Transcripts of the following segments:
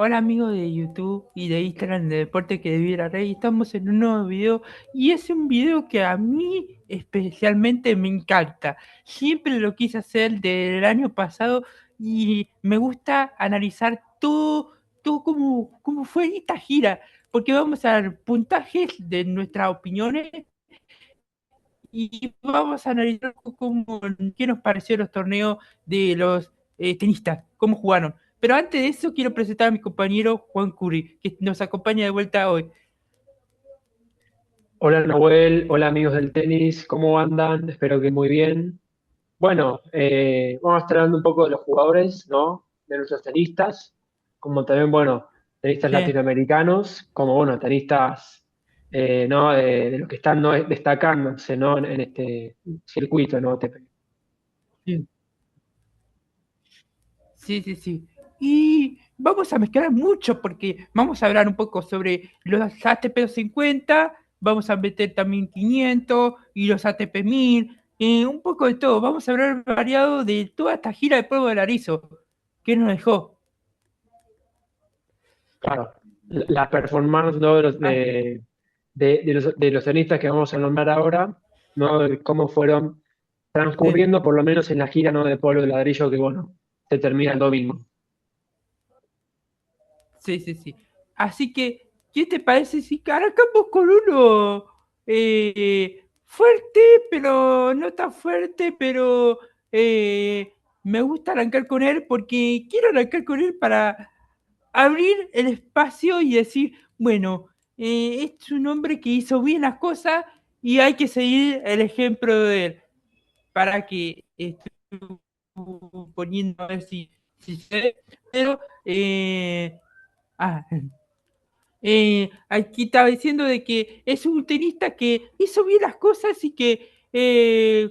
Hola amigos de YouTube y de Instagram de Deporte que Debiera Rey, estamos en un nuevo video y es un video que a mí especialmente me encanta. Siempre lo quise hacer del año pasado y me gusta analizar todo cómo fue esta gira, porque vamos a dar puntajes de nuestras opiniones y vamos a analizar qué nos pareció los torneos de los tenistas, cómo jugaron. Pero antes de eso, quiero presentar a mi compañero Juan Curry, que nos acompaña de vuelta hoy. Hola Nahuel, hola amigos del tenis, ¿cómo andan? Espero que muy bien. Bueno, vamos a estar hablando un poco de los jugadores, ¿no? De nuestros tenistas, como también, bueno, tenistas Sí, latinoamericanos, como, bueno, tenistas, ¿no? De los que están, ¿no? Destacándose, ¿no? En este circuito, ¿no? ATP. sí, sí, sí. Y vamos a mezclar mucho porque vamos a hablar un poco sobre los ATP 50, vamos a meter también 500 y los ATP 1000, un poco de todo. Vamos a hablar variado de toda esta gira de polvo de Arizo que nos dejó. Claro, la performance, ¿no? Ah, De los tenistas que vamos a nombrar ahora, ¿no? De cómo fueron sí. transcurriendo, por lo menos en la gira, ¿no? De Pueblo de Ladrillo, que bueno, se termina el domingo. Sí, sí, sí. Así que, ¿qué te parece si arrancamos con uno fuerte, pero no tan fuerte, pero me gusta arrancar con él porque quiero arrancar con él para abrir el espacio y decir, bueno, es un hombre que hizo bien las cosas y hay que seguir el ejemplo de él para que poniendo a ver si se ve, pero ah, aquí estaba diciendo de que es un tenista que hizo bien las cosas y que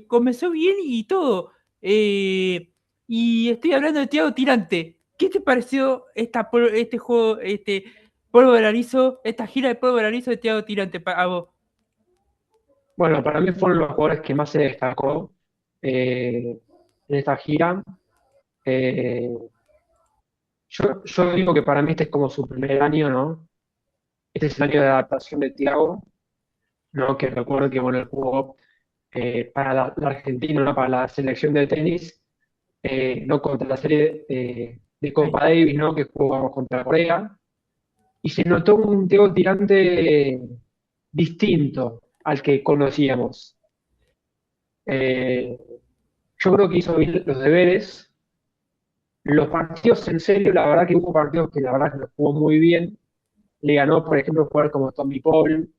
comenzó bien y todo. Y estoy hablando de Thiago Tirante. ¿Qué te pareció este juego, este polvo de Arizo, esta gira de polvo de Arizo de Thiago Tirante a vos? Bueno, para mí fueron los jugadores que más se destacó en esta gira. Eh, yo digo que para mí este es como su primer año, ¿no? Este es el año de adaptación de Thiago, ¿no? Que recuerdo que, bueno, él jugó para la Argentina, ¿no? Para la selección de tenis, ¿no? Contra la serie de Ay, Copa Davis, ¿no? Que jugamos contra Corea. Y se notó un Thiago Tirante distinto al que conocíamos. Eh, yo creo que hizo bien los deberes. Los partidos en serio, la verdad que hubo partidos que la verdad que los jugó muy bien. Le ganó, por ejemplo, jugadores como Tommy Paul,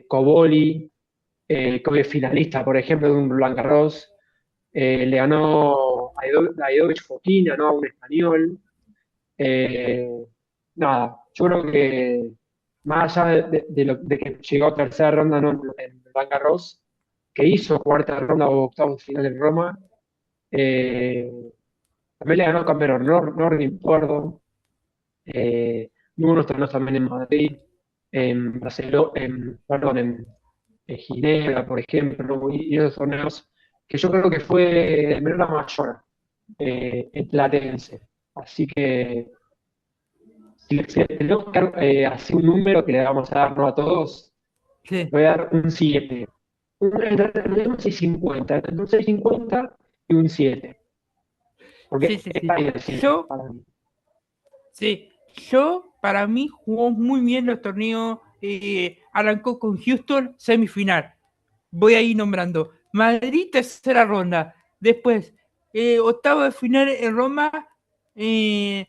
Coboli, que hoy es finalista, por ejemplo, de un Roland Garros. Le ganó a Davidovich Fokina, ¿no? A un español. Eh, nada, yo creo que más allá de que llegó a tercera ronda, ¿no? En Roland Garros, que hizo cuarta ronda o octavos de final en Roma, eh, también le ganó Cameron Norrie, me acuerdo. Hubo unos torneos también en Madrid, en Barcelona, perdón, en Ginebra, por ejemplo, y esos torneos que yo creo que fue de menor a mayor en platense. Así que si le tenemos que dar así un número que le vamos a dar, ¿no? A todos, sí, le voy a dar un 7. Entre un 6,50, entre un 6,50 y un 7. sí, Porque sí, está sí. ahí el 7 Yo para mí. Sí, para mí, jugó muy bien los torneos. Arrancó con Houston, semifinal. Voy a ir nombrando. Madrid, tercera ronda. Después, octavo de final en Roma. eh,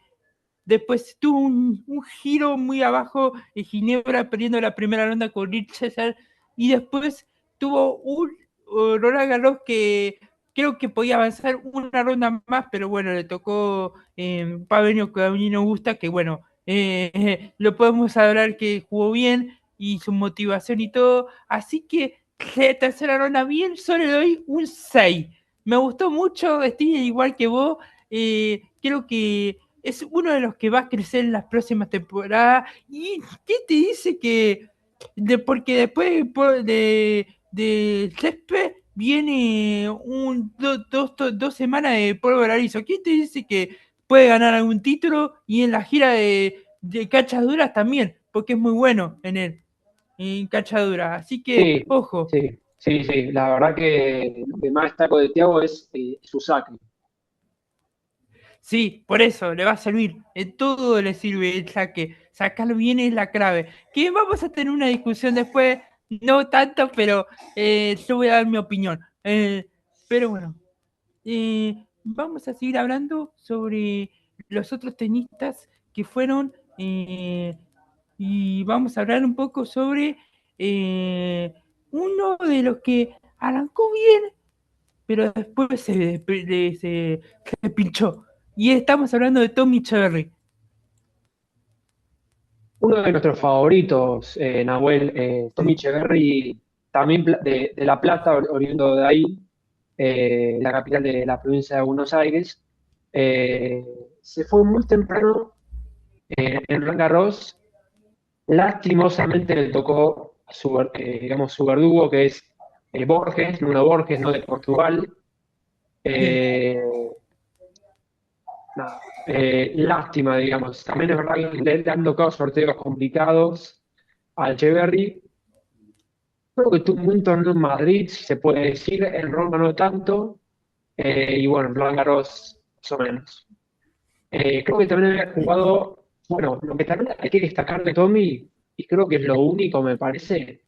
Después tuvo un giro muy abajo en Ginebra, perdiendo la primera ronda con Rich César. Y después tuvo un Roland Garros que creo que podía avanzar una ronda más, pero bueno, le tocó Pavenio que a mí no gusta, que bueno, lo podemos hablar que jugó bien y su motivación y todo. Así que la tercera ronda bien, solo le doy un 6. Me gustó mucho, estoy igual que vos. Creo que es uno de los que va a crecer en las próximas temporadas. ¿Y qué te dice que porque después de césped viene dos semanas de polvo granizo? ¿Quién te dice que puede ganar algún título y en la gira de cachaduras también, porque es muy bueno en él, en cachaduras. Así que, Sí, ojo. sí, sí, sí. La verdad que lo que más destaco de Thiago es su saque. Sí, por eso le va a servir. En todo le sirve el saque. Sacarlo bien es la clave. Que vamos a tener una discusión después, no tanto, pero yo voy a dar mi opinión. Pero bueno, vamos a seguir hablando sobre los otros tenistas que fueron. Y vamos a hablar un poco sobre uno de los que arrancó bien pero después se pinchó. Y estamos hablando de Tommy Echeverry. Uno de nuestros favoritos, Nahuel, Tommy Echeverry, también de La Plata, oriundo de ahí, la capital de la provincia de Buenos Aires, eh, se fue muy temprano en Roland Garros. Lastimosamente le tocó a su, digamos, su verdugo, que es Borges, Nuno Borges, no de Portugal. Sí, Eh, Nada, lástima, digamos. También es verdad que le han tocado sorteos complicados al Echeverry. Creo que tuvo un buen torneo en Madrid, si se puede decir, en Roma no tanto, y bueno, en Roland Garros más o menos. Creo que también había jugado, bueno, lo que también hay que destacar de Tommy, y creo que es lo único, me parece,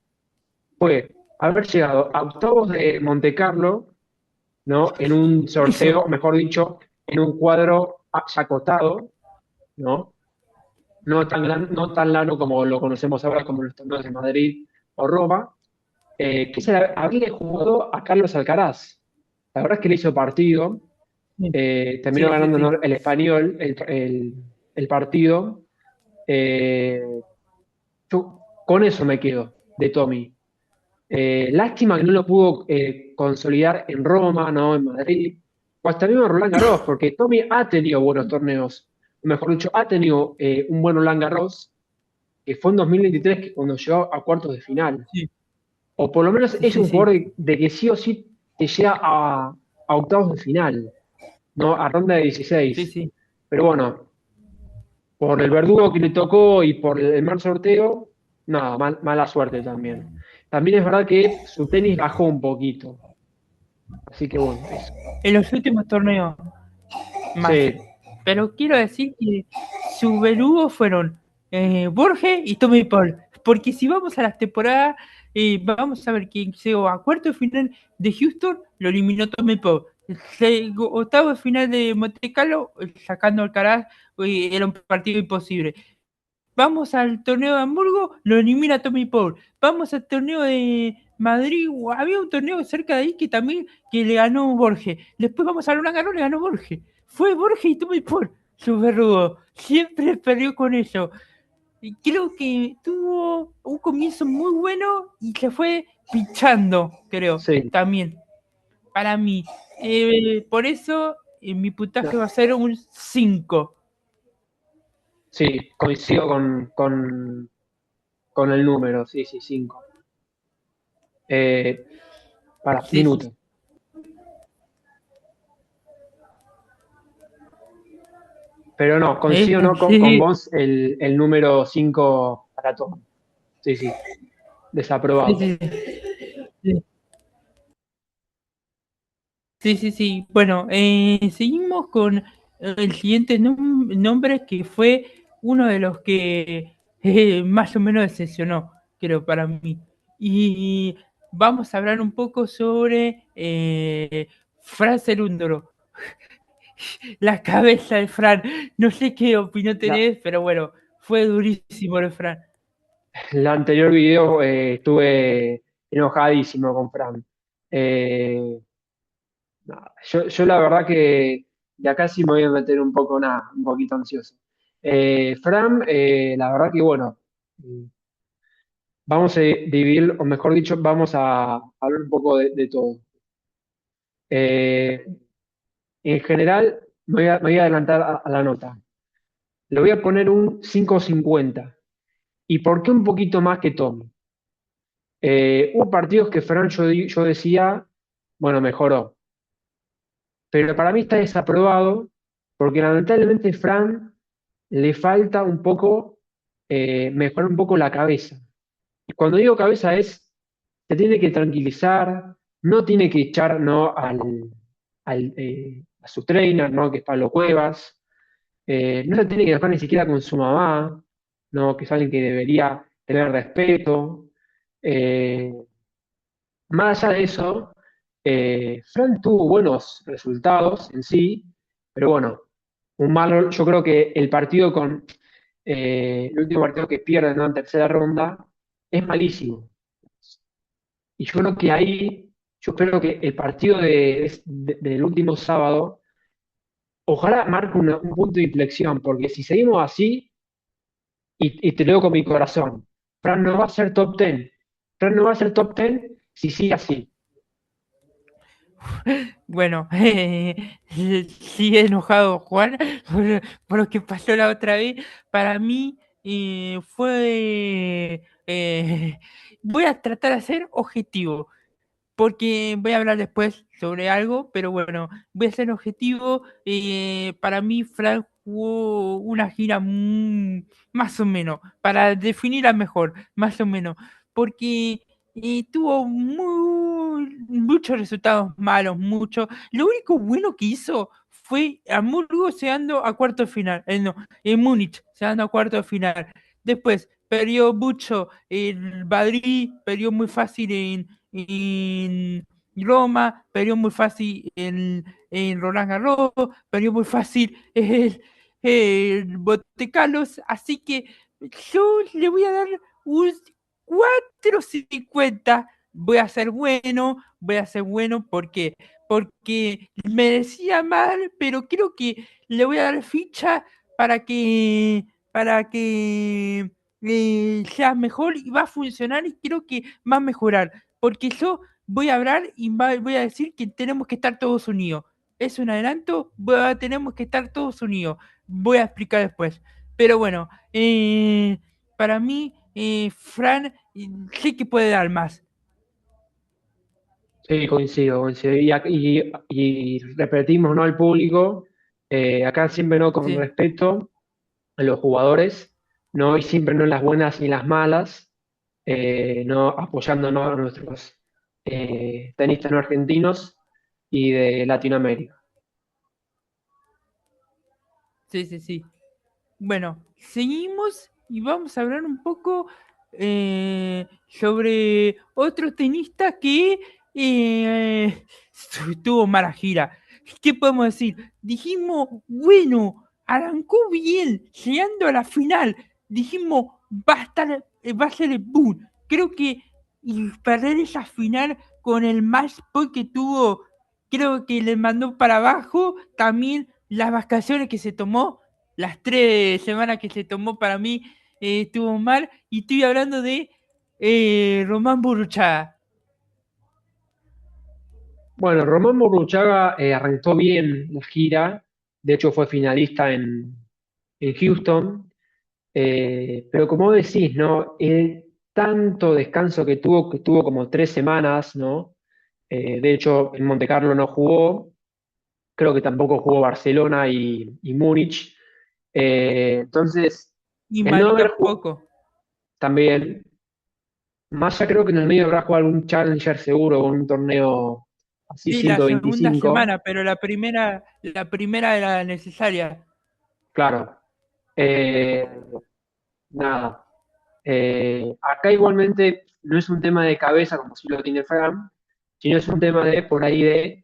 fue haber llegado a octavos de Monte Carlo, ¿no? En un eso. sorteo, mejor dicho, en un cuadro acotado, ¿no? No tan largo como lo conocemos ahora, como los torneos de Madrid o Roma, que se había jugado a Carlos Alcaraz. La verdad es que le hizo partido, Sí, terminó sí, sí. ganando, Sí. ¿no? El español el partido. Eh, yo con eso me quedo de Tommy. Lástima que no lo pudo consolidar en Roma, ¿no? En Madrid, o hasta mismo en Roland Garros, porque Tommy ha tenido buenos torneos, o mejor dicho, ha tenido un buen Roland Garros, que fue en 2023 que cuando llegó a cuartos de final. Sí, O por lo menos sí, es sí, un jugador sí. de que sí o sí te llega a octavos de final, ¿no? A ronda de Sí, 16. sí. Pero bueno, por el verdugo que le tocó y por el mal sorteo, nada, mala suerte también. También es verdad que su tenis bajó un poquito. Así que bueno, eso. En los últimos torneos más. Sí, Pero quiero decir que sus verugos fueron Borges y Tommy Paul. Porque si vamos a las temporadas, vamos a ver que llegó a cuarto de final de Houston, lo eliminó Tommy Paul. Octavo de final de Monte Carlo, sacando al Alcaraz, era un partido imposible. Vamos al torneo de Hamburgo, lo elimina Tommy Paul. Vamos al torneo de Madrid, había un torneo cerca de ahí que también que le ganó Borges. Después vamos a Roland Garros, le ganó Borges. Fue Borges y Tommy Paul, su verdugo. Siempre perdió con eso. Y creo que tuvo un comienzo muy bueno y se fue pichando, creo, sí. también, para mí. Por eso mi puntaje No, va a ser un 5. sí, coincido con el número, sí, sí, 5. Para, Sí, sí. minuto. Pero no, coincido no con Sí, vos el número 5 para todo. Sí, sí, sí, desaprobado. sí, sí. Sí, sí, sí. Bueno, seguimos con el siguiente nombre que fue uno de los que más o menos decepcionó, creo, para mí. Y vamos a hablar un poco sobre Fran Cerúndolo, la cabeza de Fran. No sé qué opinión La, tenés, pero bueno, fue durísimo el Fran. la anterior video estuve enojadísimo con Fran. Eh, nada, yo la verdad que ya casi me voy a meter un poco, nada, un poquito ansioso. Fran, la verdad que bueno, vamos a dividir, o mejor dicho, vamos a hablar un poco de todo. Eh, en general, me voy a adelantar a la nota. Le voy a poner un 5,50. ¿Y por qué un poquito más que Tommy? Hubo partidos que Fran yo decía, bueno, mejoró. Pero para mí está desaprobado porque lamentablemente Fran le falta un poco mejorar un poco la cabeza. Y cuando digo cabeza es, se tiene que tranquilizar, no tiene que echar no a su trainer, ¿no? Que es Pablo Cuevas, no se tiene que enojar ni siquiera con su mamá, ¿no? Que es alguien que debería tener respeto. Eh, Más allá de eso, Fran tuvo buenos resultados en sí, pero bueno, yo creo que el partido el último partido que pierden, ¿no? En tercera ronda es malísimo. Y yo creo que ahí, yo espero que el partido del último sábado, ojalá marque un punto de inflexión, porque si seguimos así, y te lo digo con mi corazón, Fran no va a ser top 10. Fran no va a ser top 10 si sigue así. Bueno, sigue enojado Juan por lo que pasó la otra vez. Para mí fue... voy a tratar de ser objetivo, porque voy a hablar después sobre algo, pero bueno, voy a ser objetivo. Para mí, Frank jugó una gira más o menos, para definirla mejor, más o menos, porque tuvo muchos resultados malos, muchos. Lo único bueno que hizo fue Hamburgo llegando a cuarto de final, no, en Múnich llegando a cuarto de final. Después perdió mucho el Madrid, perdió muy fácil en Roma, perdió muy fácil en Roland Garros, perdió muy fácil en Monte Carlos, así que yo le voy a dar un 4,50. Voy a ser bueno porque me decía mal, pero creo que le voy a dar ficha para que sea mejor y va a funcionar y creo que va a mejorar. Porque yo voy a hablar y voy a decir que tenemos que estar todos unidos. Es un adelanto, tenemos que estar todos unidos. Voy a explicar después. Pero bueno, para mí, Fran, sé que puede dar más. Sí, coincido, coincido. Y repetimos, ¿no? Al público, acá siempre, ¿no? Con Sí. respeto a los jugadores, ¿no? Y siempre no en las buenas ni en las malas, ¿no? Apoyándonos a nuestros tenistas no argentinos y de Latinoamérica. Sí, sí, sí. Bueno, seguimos y vamos a hablar un poco sobre otro tenista que tuvo mala gira. ¿Qué podemos decir? Dijimos, bueno, arrancó bien, llegando a la final. Dijimos, va a ser el boom. Creo que y perder esa final con el match point que tuvo, creo que le mandó para abajo. También las vacaciones que se tomó, las 3 semanas que se tomó para mí estuvo mal. Y estoy hablando de Román Burruchaga. Bueno, Román Burruchaga arrancó bien la gira, de hecho fue finalista en Houston. Pero como decís, ¿no? El tanto descanso que tuvo como 3 semanas, ¿no? De hecho, en Monte Carlo no jugó, creo que tampoco jugó Barcelona y Múnich. Entonces, Y el no Madrid haber jugado tampoco. también, más ya creo que en el medio habrá jugado algún Challenger seguro o un torneo así Sí, la segunda 125, semana, pero la primera era necesaria. claro. Eh, Nada. Acá igualmente no es un tema de cabeza como si lo tiene Fran, sino es un tema de por ahí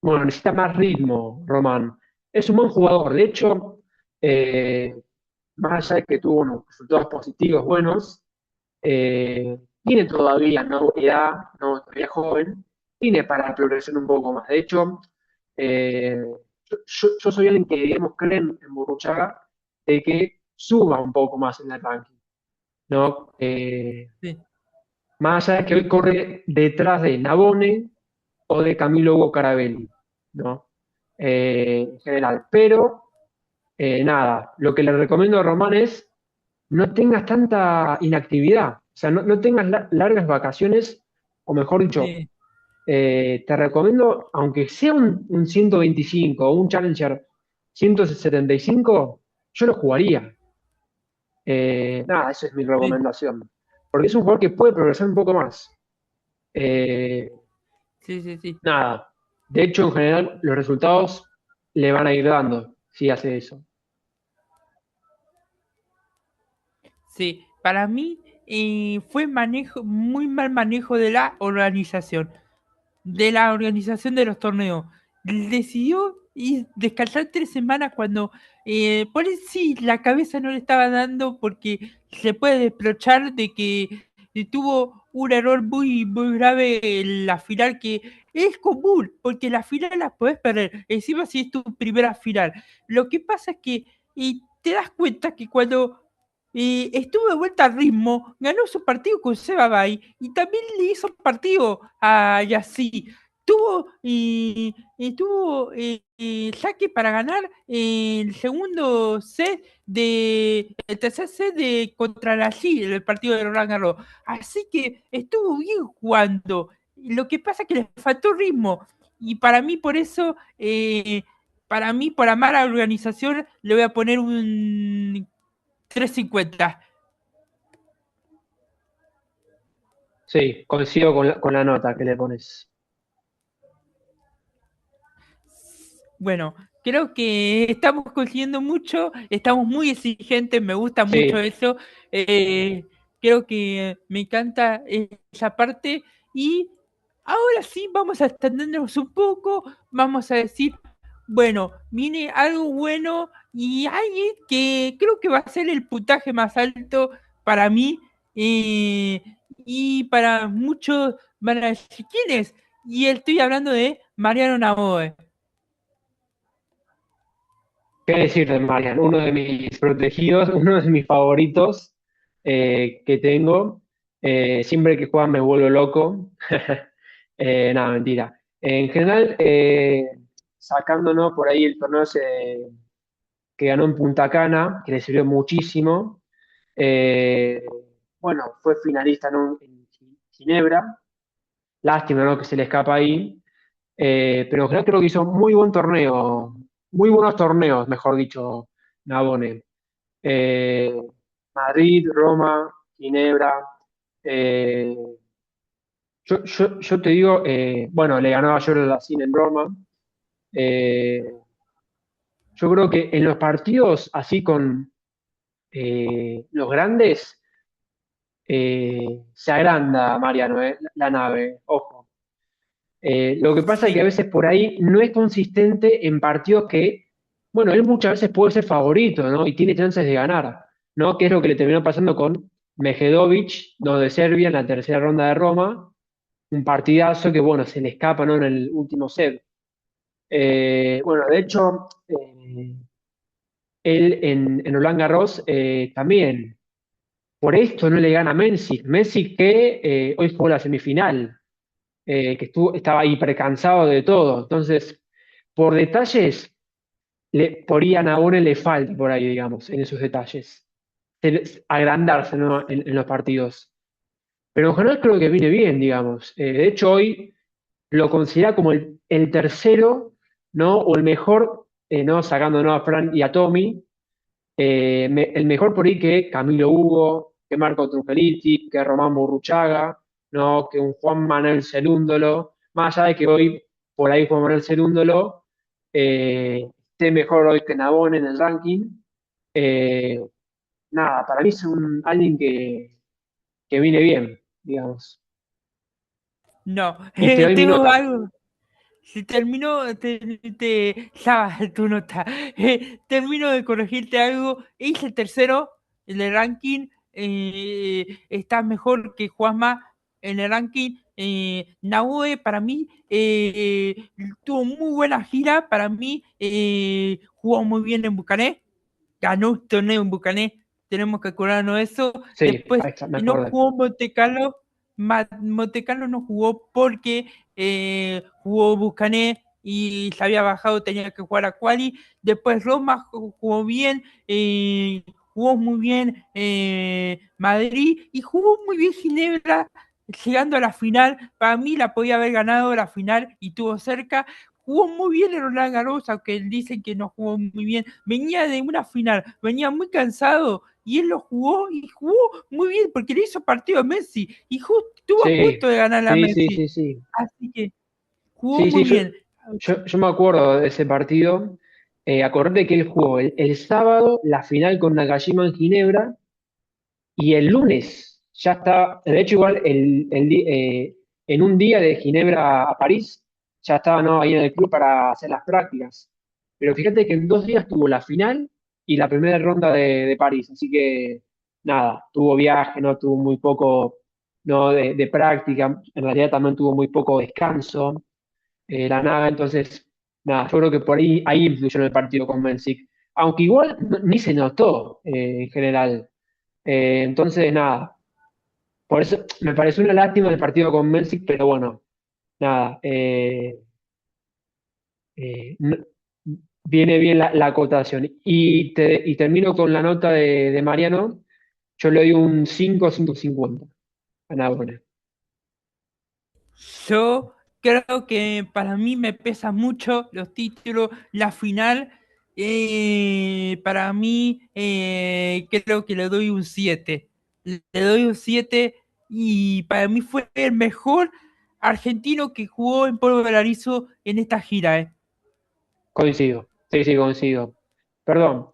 bueno, necesita más ritmo, Román. Es un buen jugador, de hecho, eh, más allá de que tuvo unos resultados positivos buenos, tiene todavía no edad, no todavía joven, tiene para progresar un poco más. De hecho, eh, yo soy alguien que, digamos, cree en Burruchaga de que suba un poco más en el ranking. ¿No? Sí. Más allá de que hoy corre detrás de Navone o de Camilo Hugo Carabelli, ¿no? En general. Pero, nada, lo que le recomiendo a Román es no tengas tanta inactividad, o sea, no tengas largas vacaciones, o mejor dicho, Sí. te recomiendo, aunque sea un 125 o un Challenger 175, yo lo jugaría. Nada, esa es mi Sí, recomendación. Porque es un jugador que puede progresar un poco más. Eh, sí, sí, sí. Nada. De hecho, en general, los resultados le van a ir dando si hace eso. Sí, para mí fue manejo, muy mal manejo de la organización de los torneos. Decidió descansar 3 semanas cuando por ahí sí la cabeza no le estaba dando porque se puede reprochar de que tuvo un error muy, muy grave en la final que es común, porque la final la podés perder, encima si es tu primera final. Lo que pasa es que te das cuenta que cuando estuvo de vuelta al ritmo, ganó su partido con Seba Bay y también le hizo partido a Yassi. Tuvo saque para ganar el segundo set el tercer set contra la G, el partido de Roland Garros. Así que estuvo bien jugando. Lo que pasa es que le faltó ritmo. Y para mí, por eso, para mí, por amar a la organización, le voy a poner un 350. Sí, coincido con la nota que le pones. Bueno, creo que estamos consiguiendo mucho, estamos muy exigentes, me gusta mucho Sí, eso. Creo que me encanta esa parte. Y ahora sí, vamos a extendernos un poco, vamos a decir, bueno, viene algo bueno y alguien que creo que va a ser el puntaje más alto para mí eh, y para muchos van a decir, ¿quién es? Y estoy hablando de Mariano Navoe. qué decir de Marian, uno de mis protegidos, uno de mis favoritos que tengo. Siempre que juegan me vuelvo loco. Nada, mentira. En general, sacándonos por ahí el torneo que ganó en Punta Cana, que le sirvió muchísimo. Eh, bueno, fue finalista en Ginebra. Lástima, ¿no? Que se le escapa ahí. Pero en general creo que hizo muy buen torneo, muy buenos torneos, mejor dicho, Navone. Eh, Madrid, Roma, Ginebra. eh, yo te digo, bueno, le ganó a Jordan Racine en Roma. Eh, yo creo que en los partidos así con los grandes se agranda, Mariano, la nave, ojo. Lo que pasa es que a Sí, veces por ahí no es consistente en partidos que, bueno, él muchas veces puede ser favorito, ¿no? Y tiene chances de ganar, ¿no? Que es lo que le terminó pasando con Mejedovic, ¿no? De Serbia en la tercera ronda de Roma. Un partidazo que, bueno, se le escapa, ¿no? En el último set. Bueno, de hecho, él en Roland Garros también, por esto no le gana a Messi. Messi que hoy jugó la semifinal. Que estaba hipercansado de todo. Entonces, por detalles, por ahí a Nabone le falta por ahí, digamos, en esos detalles. Agrandarse, ¿no? En los partidos. Pero en general creo que viene bien, digamos. De hecho, hoy lo considera como el tercero, ¿no? O el mejor, ¿no? Sacando, ¿no? A Fran y a Tommy. El mejor por ahí que Camilo Hugo, que Marco Trungeliti, que Román Burruchaga, ¿no? Que un Juan Manuel Cerúndolo, más allá de que hoy por ahí Juan Manuel Cerúndolo esté mejor hoy que Nabón en el ranking. eh, Nada, para mí es alguien que viene bien, digamos. no, Y te doy mi tengo nota. algo. Si termino, ya, tu nota. Termino de corregirte algo. Hice el tercero en el ranking. Está mejor que Juanma en el ranking. Nahue, para mí, tuvo muy buena gira. Para mí, jugó muy bien en Bucané, ganó un torneo en Bucané, tenemos que acordarnos de eso. Sí, Después ahí está, me no acordé. jugó Monte Carlo, Monte Carlo no jugó porque jugó Bucané y se había bajado, tenía que jugar a Quali. Después Roma jugó bien, jugó muy bien Madrid y jugó muy bien Ginebra. Llegando a la final, para mí la podía haber ganado la final y tuvo cerca. jugó muy bien en Roland Garros, aunque dicen que no jugó muy bien. Venía de una final, venía muy cansado y él lo jugó y jugó muy bien porque le hizo partido a Messi y estuvo a Sí, punto de ganar a sí, sí, Messi. sí, sí. Así que jugó Sí, sí, muy bien. yo me acuerdo de ese partido. Acordate que él jugó el sábado la final con Nakajima en Ginebra y el lunes ya está, de hecho igual en un día de Ginebra a París ya estaba, ¿no?, ahí en el club para hacer las prácticas. Pero fíjate que en 2 días tuvo la final y la primera ronda de París, así que nada, tuvo viaje, no tuvo muy poco, no, de práctica, en realidad también tuvo muy poco descanso, la nada, entonces nada, yo creo que por ahí influyó en el partido con Mencic, aunque igual ni se notó en general. Entonces, nada, por eso me pareció una lástima el partido con Melsic, pero bueno, nada, no- viene bien la acotación. Y termino con la nota de Mariano, yo le doy un 5,550 a Narbonne. Yo creo que para mí me pesa mucho los títulos, la final. Para mí, creo que le doy un 7. Le doy un 7 y para mí fue el mejor argentino que jugó en Polvo de Arizo en esta gira. Coincido, sí, sí, coincido. Perdón,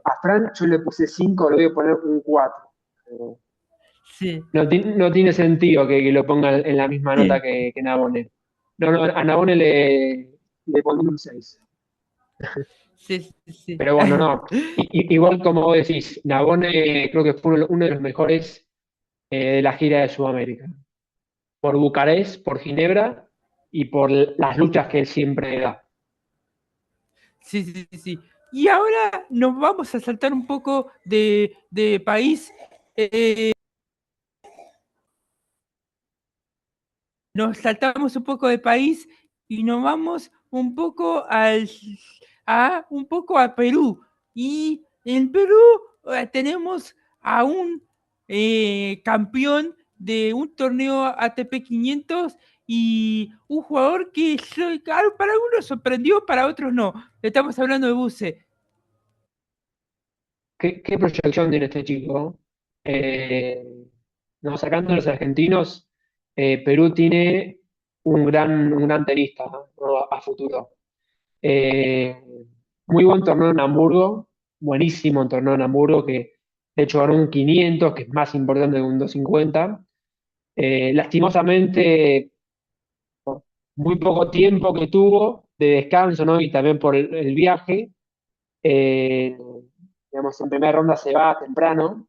a Fran yo le puse 5, le voy a poner un 4. Sí, No tiene sentido que lo ponga en la misma nota sí, que Narbonne. No, no, a Narbonne le pondré un 6. sí, sí, sí. Pero bueno, no. Igual como vos decís, Narbonne creo que fue uno de los mejores de la gira de Sudamérica. Por Bucarest, por Ginebra y por las luchas que él siempre da. Sí, sí, sí, sí. Y ahora nos vamos a saltar un poco de país. eh, Nos saltamos un poco de país y nos vamos un poco a Perú. Y en Perú tenemos a un campeón de un torneo ATP 500 y un jugador que claro, para algunos sorprendió, para otros no. Estamos hablando de Buse. ¿Qué proyección tiene este chico? Eh, no, sacando a los argentinos, Perú tiene un gran tenista, ¿no?, a futuro. Eh, Muy buen torneo en Hamburgo, buenísimo torneo en Hamburgo, que de hecho ganó un 500, que es más importante que un 250. Lastimosamente, muy poco tiempo que tuvo de descanso, ¿no? Y también por el viaje. eh, digamos, en primera ronda se va temprano,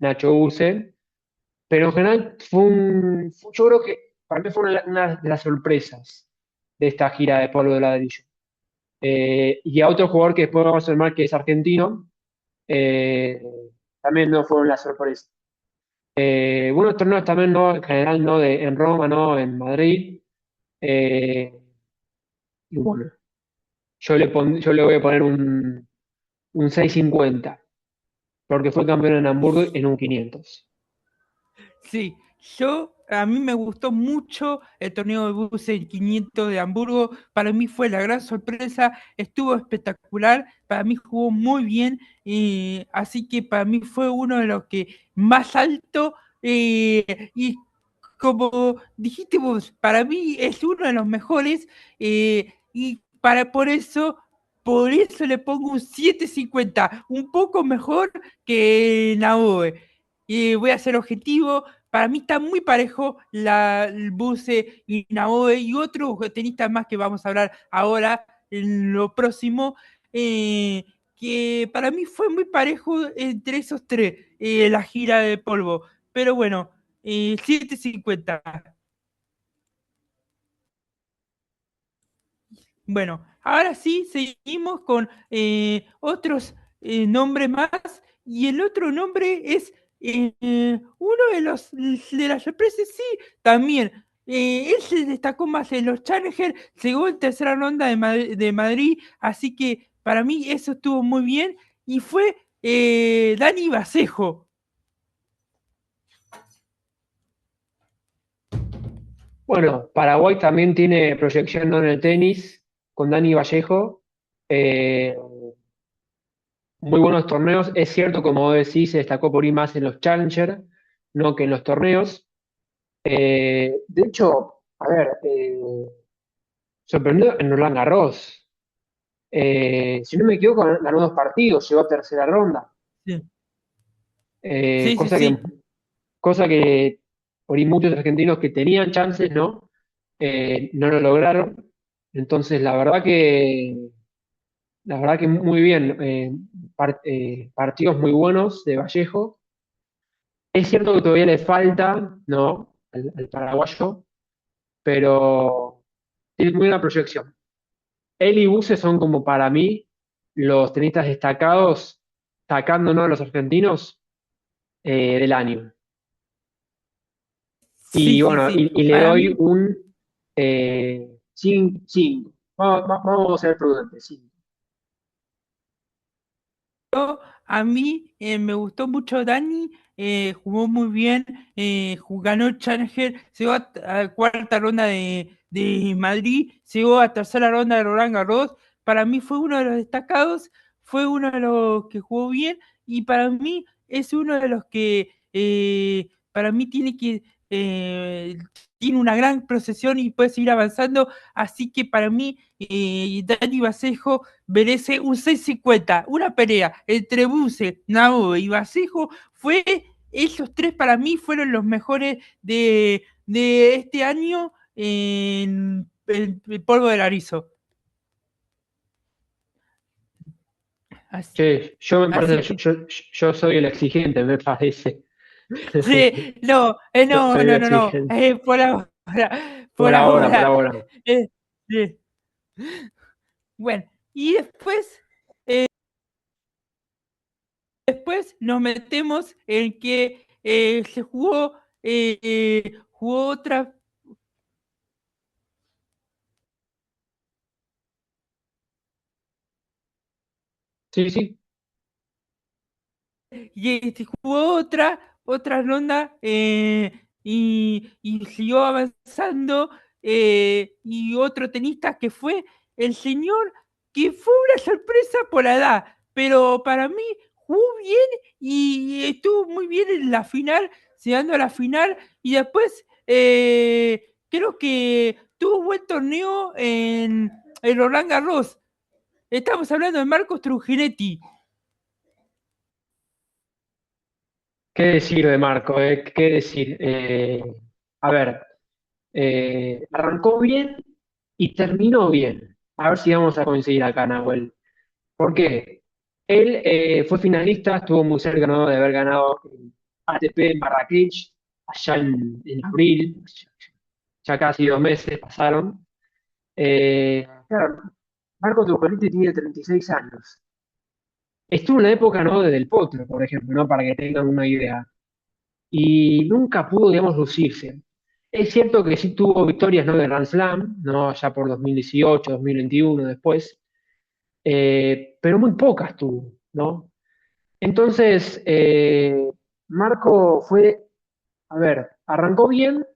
Nacho Use, pero en general yo creo que para mí fue una de las sorpresas de esta gira de polvo de ladrillo. Y a otro jugador que después vamos a llamar que es argentino, eh, también no fue una sorpresa. Buenos torneos también, ¿no? En general, ¿no? En Roma, ¿no? En Madrid. Eh, y bueno, yo le voy a poner un 650 porque fue campeón en Hamburgo en un 500. Sí, a mí me gustó mucho el torneo de buses 500 de Hamburgo. Para mí fue la gran sorpresa, estuvo espectacular. Para mí jugó muy bien, así que para mí fue uno de los que más alto. Y como dijiste vos, para mí es uno de los mejores. Y por eso le pongo un 750, un poco mejor que Naoe. Y voy a ser objetivo. Para mí está muy parejo el Buse y Naoe y otros tenistas más que vamos a hablar ahora en lo próximo, que para mí fue muy parejo entre esos tres, la gira de polvo. Pero bueno, 750. Bueno, ahora sí, seguimos con otros nombres más. Y el otro nombre es uno de las sorpresas, sí, también. Él se destacó más en los Challenger, llegó en tercera ronda de Madrid, así que para mí eso estuvo muy bien. Y fue Dani Basejo. Bueno, Paraguay también tiene proyección, ¿no?, en el tenis con Dani Vallejo. Eh, Muy buenos torneos. Es cierto, como vos decís, se destacó por ir más en los Challenger, no que en los torneos. De hecho, a ver, sorprendió en Roland Garros. Si no me equivoco, ganó dos partidos, llegó a tercera ronda. Sí, Eh, sí, sí, cosa que, sí. cosa que por ahí muchos argentinos que tenían chances, ¿no? No lo lograron. Entonces, la verdad que muy bien. Partidos muy buenos de Vallejo. Es cierto que todavía le falta, ¿no?, al paraguayo, pero tiene muy buena proyección. Él y Buse son como para mí los tenistas destacados, sacándonos a los argentinos, del año. Sí, Y sí, bueno, sí. y le Para doy mí, un 5. Vamos a ser prudentes, 5. a mí me gustó mucho Dani, jugó muy bien, ganó Challenger, llegó a cuarta ronda de Madrid, llegó a tercera ronda de Roland Garros. Para mí fue uno de los destacados, fue uno de los que jugó bien y para mí es uno de los que para mí eh, tiene una gran procesión y puede seguir avanzando. Así que para mí, Dani Basejo merece un 650, una pelea entre Buse, Nao y Basejo. Esos tres para mí fueron los mejores de este año en el polvo del Arizo. Así, Che, yo me así parece, que, yo soy el exigente, me parece. sí, no, Yo no, soy el no, no, no, exigente. por ahora, Por por ahora, por ahora. ahora. eh, sí. Bueno, y después nos metemos en que jugó otra, Sí, sí. jugó otra ronda y siguió avanzando y otro tenista que fue el señor, que fue una sorpresa por la edad, pero para mí jugó bien y estuvo muy bien en la final, llegando a la final y después creo que tuvo un buen torneo en Roland Garros. Estamos hablando de Marcos Truginetti. ¿Qué decir de Marco? ¿Qué decir? A ver, arrancó bien y terminó bien. A ver si vamos a coincidir acá, Nahuel. ¿Por qué? Él fue finalista, estuvo muy cerca, ¿no?, de haber ganado el ATP en Marrakech, allá en abril, ya casi 2 meses pasaron. Claro, Marco Trujillo tiene 36 años. Estuvo en la época, ¿no?, de Del Potro, por ejemplo, ¿no?, para que tengan una idea. Y nunca pudo, digamos, lucirse. Es cierto que sí tuvo victorias, ¿no?, de Grand Slam, ¿no?, ya por 2018, 2021 después, pero muy pocas tuvo, ¿no? Entonces, Marco fue, a ver, arrancó bien,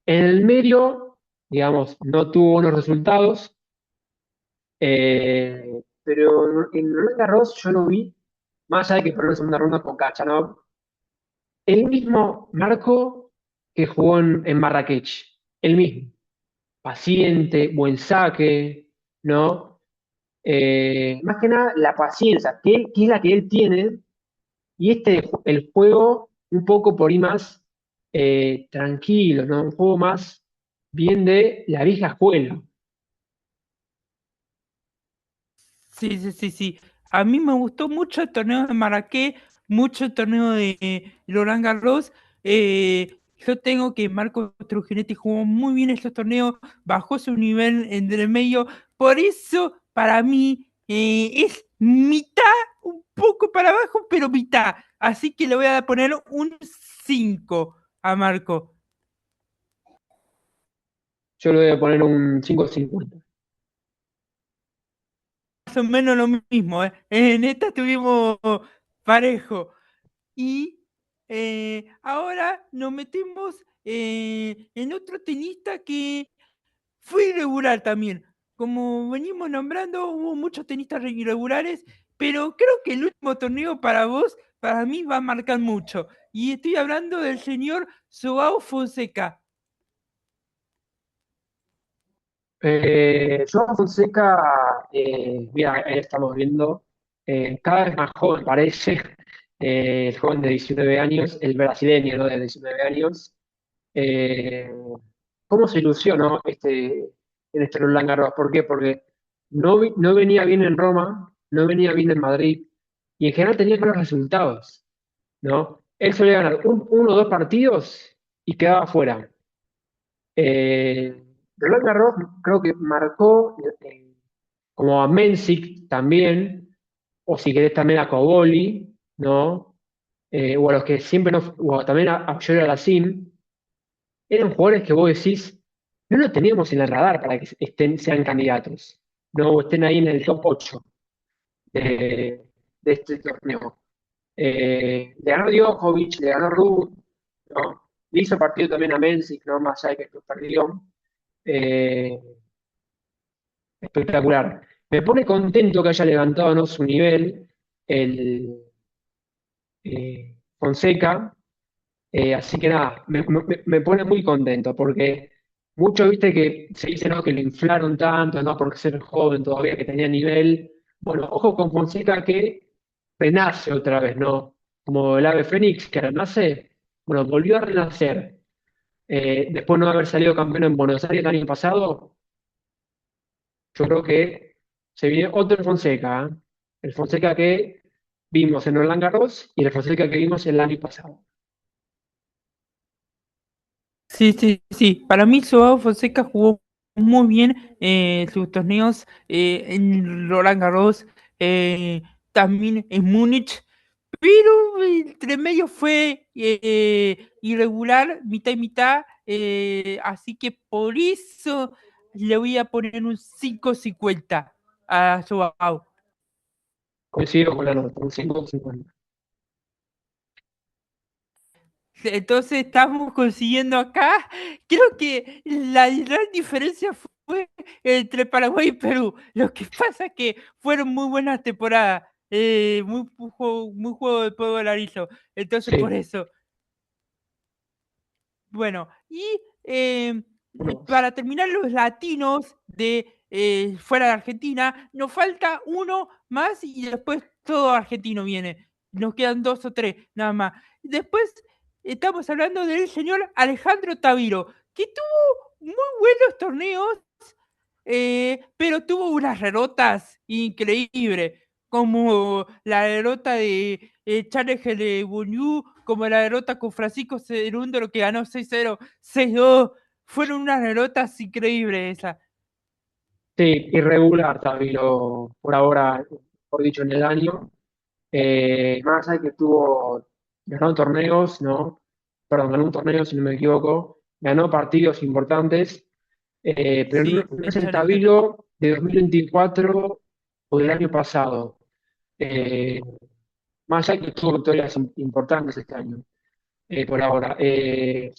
en el medio, digamos, no tuvo buenos resultados, pero en Roland Garros yo lo vi, más allá de que perdió la segunda ronda con Kachanov, el mismo Marco que jugó en Marrakech, el mismo, paciente, buen saque, ¿no? Más que nada la paciencia, que es la que él tiene, y el juego un poco por ahí más tranquilo, ¿no? Un juego más bien de la vieja escuela. Sí, sí, sí, sí. A mí me gustó mucho el torneo de Marrakech, mucho el torneo de Roland Garros. Yo tengo que Marco Trujinetti jugó muy bien estos torneos, bajó su nivel en el medio. Por eso, para mí, es mitad, un poco para abajo, pero mitad. Así que le voy a poner un 5 a Marco. Yo le voy a poner un 5,50. Más o menos lo mismo, ¿eh? En esta tuvimos parejo. Y ahora nos metemos en otro tenista que fue irregular también. Como venimos nombrando, hubo muchos tenistas irregulares, pero creo que el último torneo para vos, para mí, va a marcar mucho. Y estoy hablando del señor Joao Fonseca. Joao Fonseca, mira, ahí estamos viendo, cada vez más joven parece, el joven de 19 años, el brasileño, ¿no? De 19 años. Eh, ¿Cómo se ilusionó en este Roland Garros? ¿Por qué? Porque no venía bien en Roma, no venía bien en Madrid, y en general tenía malos resultados, ¿no? Él solía ganar uno o dos partidos y quedaba fuera. Roland Garros creo que marcó como a Menzik también, o si querés también a Coboli, ¿no? O a los que siempre nos, o también a Joel Alacín, eran jugadores que vos decís, no los teníamos en el radar para que sean candidatos, ¿no? O estén ahí en el top 8 de, de este torneo. Le ganó Djokovic, le ganó Ruud, ¿no? Le hizo partido también a Menzik, ¿no? Más allá de que después perdió. Eh, Espectacular. Me pone contento que haya levantado, ¿no? Su nivel el Fonseca. Así que nada, me pone muy contento porque muchos, viste, que se dice, ¿no? Que lo inflaron tanto, ¿no? Porque ser joven todavía, que tenía nivel. Bueno, ojo con Fonseca que renace otra vez, ¿no? Como el ave fénix que renace, bueno, volvió a renacer. Después de no haber salido campeón en Buenos Aires el año pasado, yo creo que se viene otro Fonseca, ¿eh? El Fonseca que vimos en Roland Garros y el Fonseca que vimos el año pasado. Sí, sí, sí. Para mí, Joao Fonseca jugó muy bien sus torneos en Roland Garros, también en Múnich, pero entre medio fue irregular, mitad y mitad, así que por eso le voy a poner un 5,50 a Joao. Coincido con la nota, un 5,50. Entonces estamos consiguiendo acá. Creo que la gran diferencia fue entre Paraguay y Perú. Lo que pasa es que fueron muy buenas temporadas. Muy juego de fuego polarizo. Entonces por Sí, eso. Bueno, y bueno, para terminar los latinos de fuera de Argentina, nos falta uno más y después todo argentino viene. Nos quedan dos o tres, nada más. Después estamos hablando del señor Alejandro Taviro, que tuvo muy buenos torneos, pero tuvo unas derrotas increíbles, como la derrota de Challenger de Bunyú, como la derrota con Francisco Cerúndolo que ganó 6-0, 6-2. Fueron unas derrotas increíbles esas. sí, irregular Tavilo por ahora, por dicho en el año. Más allá de que ganó torneos, ¿no? Perdón, ganó un torneo, si no me equivoco, ganó partidos importantes, pero Sí, no es en el Challenger. Tavilo de 2024 o del año pasado. Eh, Más allá de que tuvo victorias importantes este año, por ahora.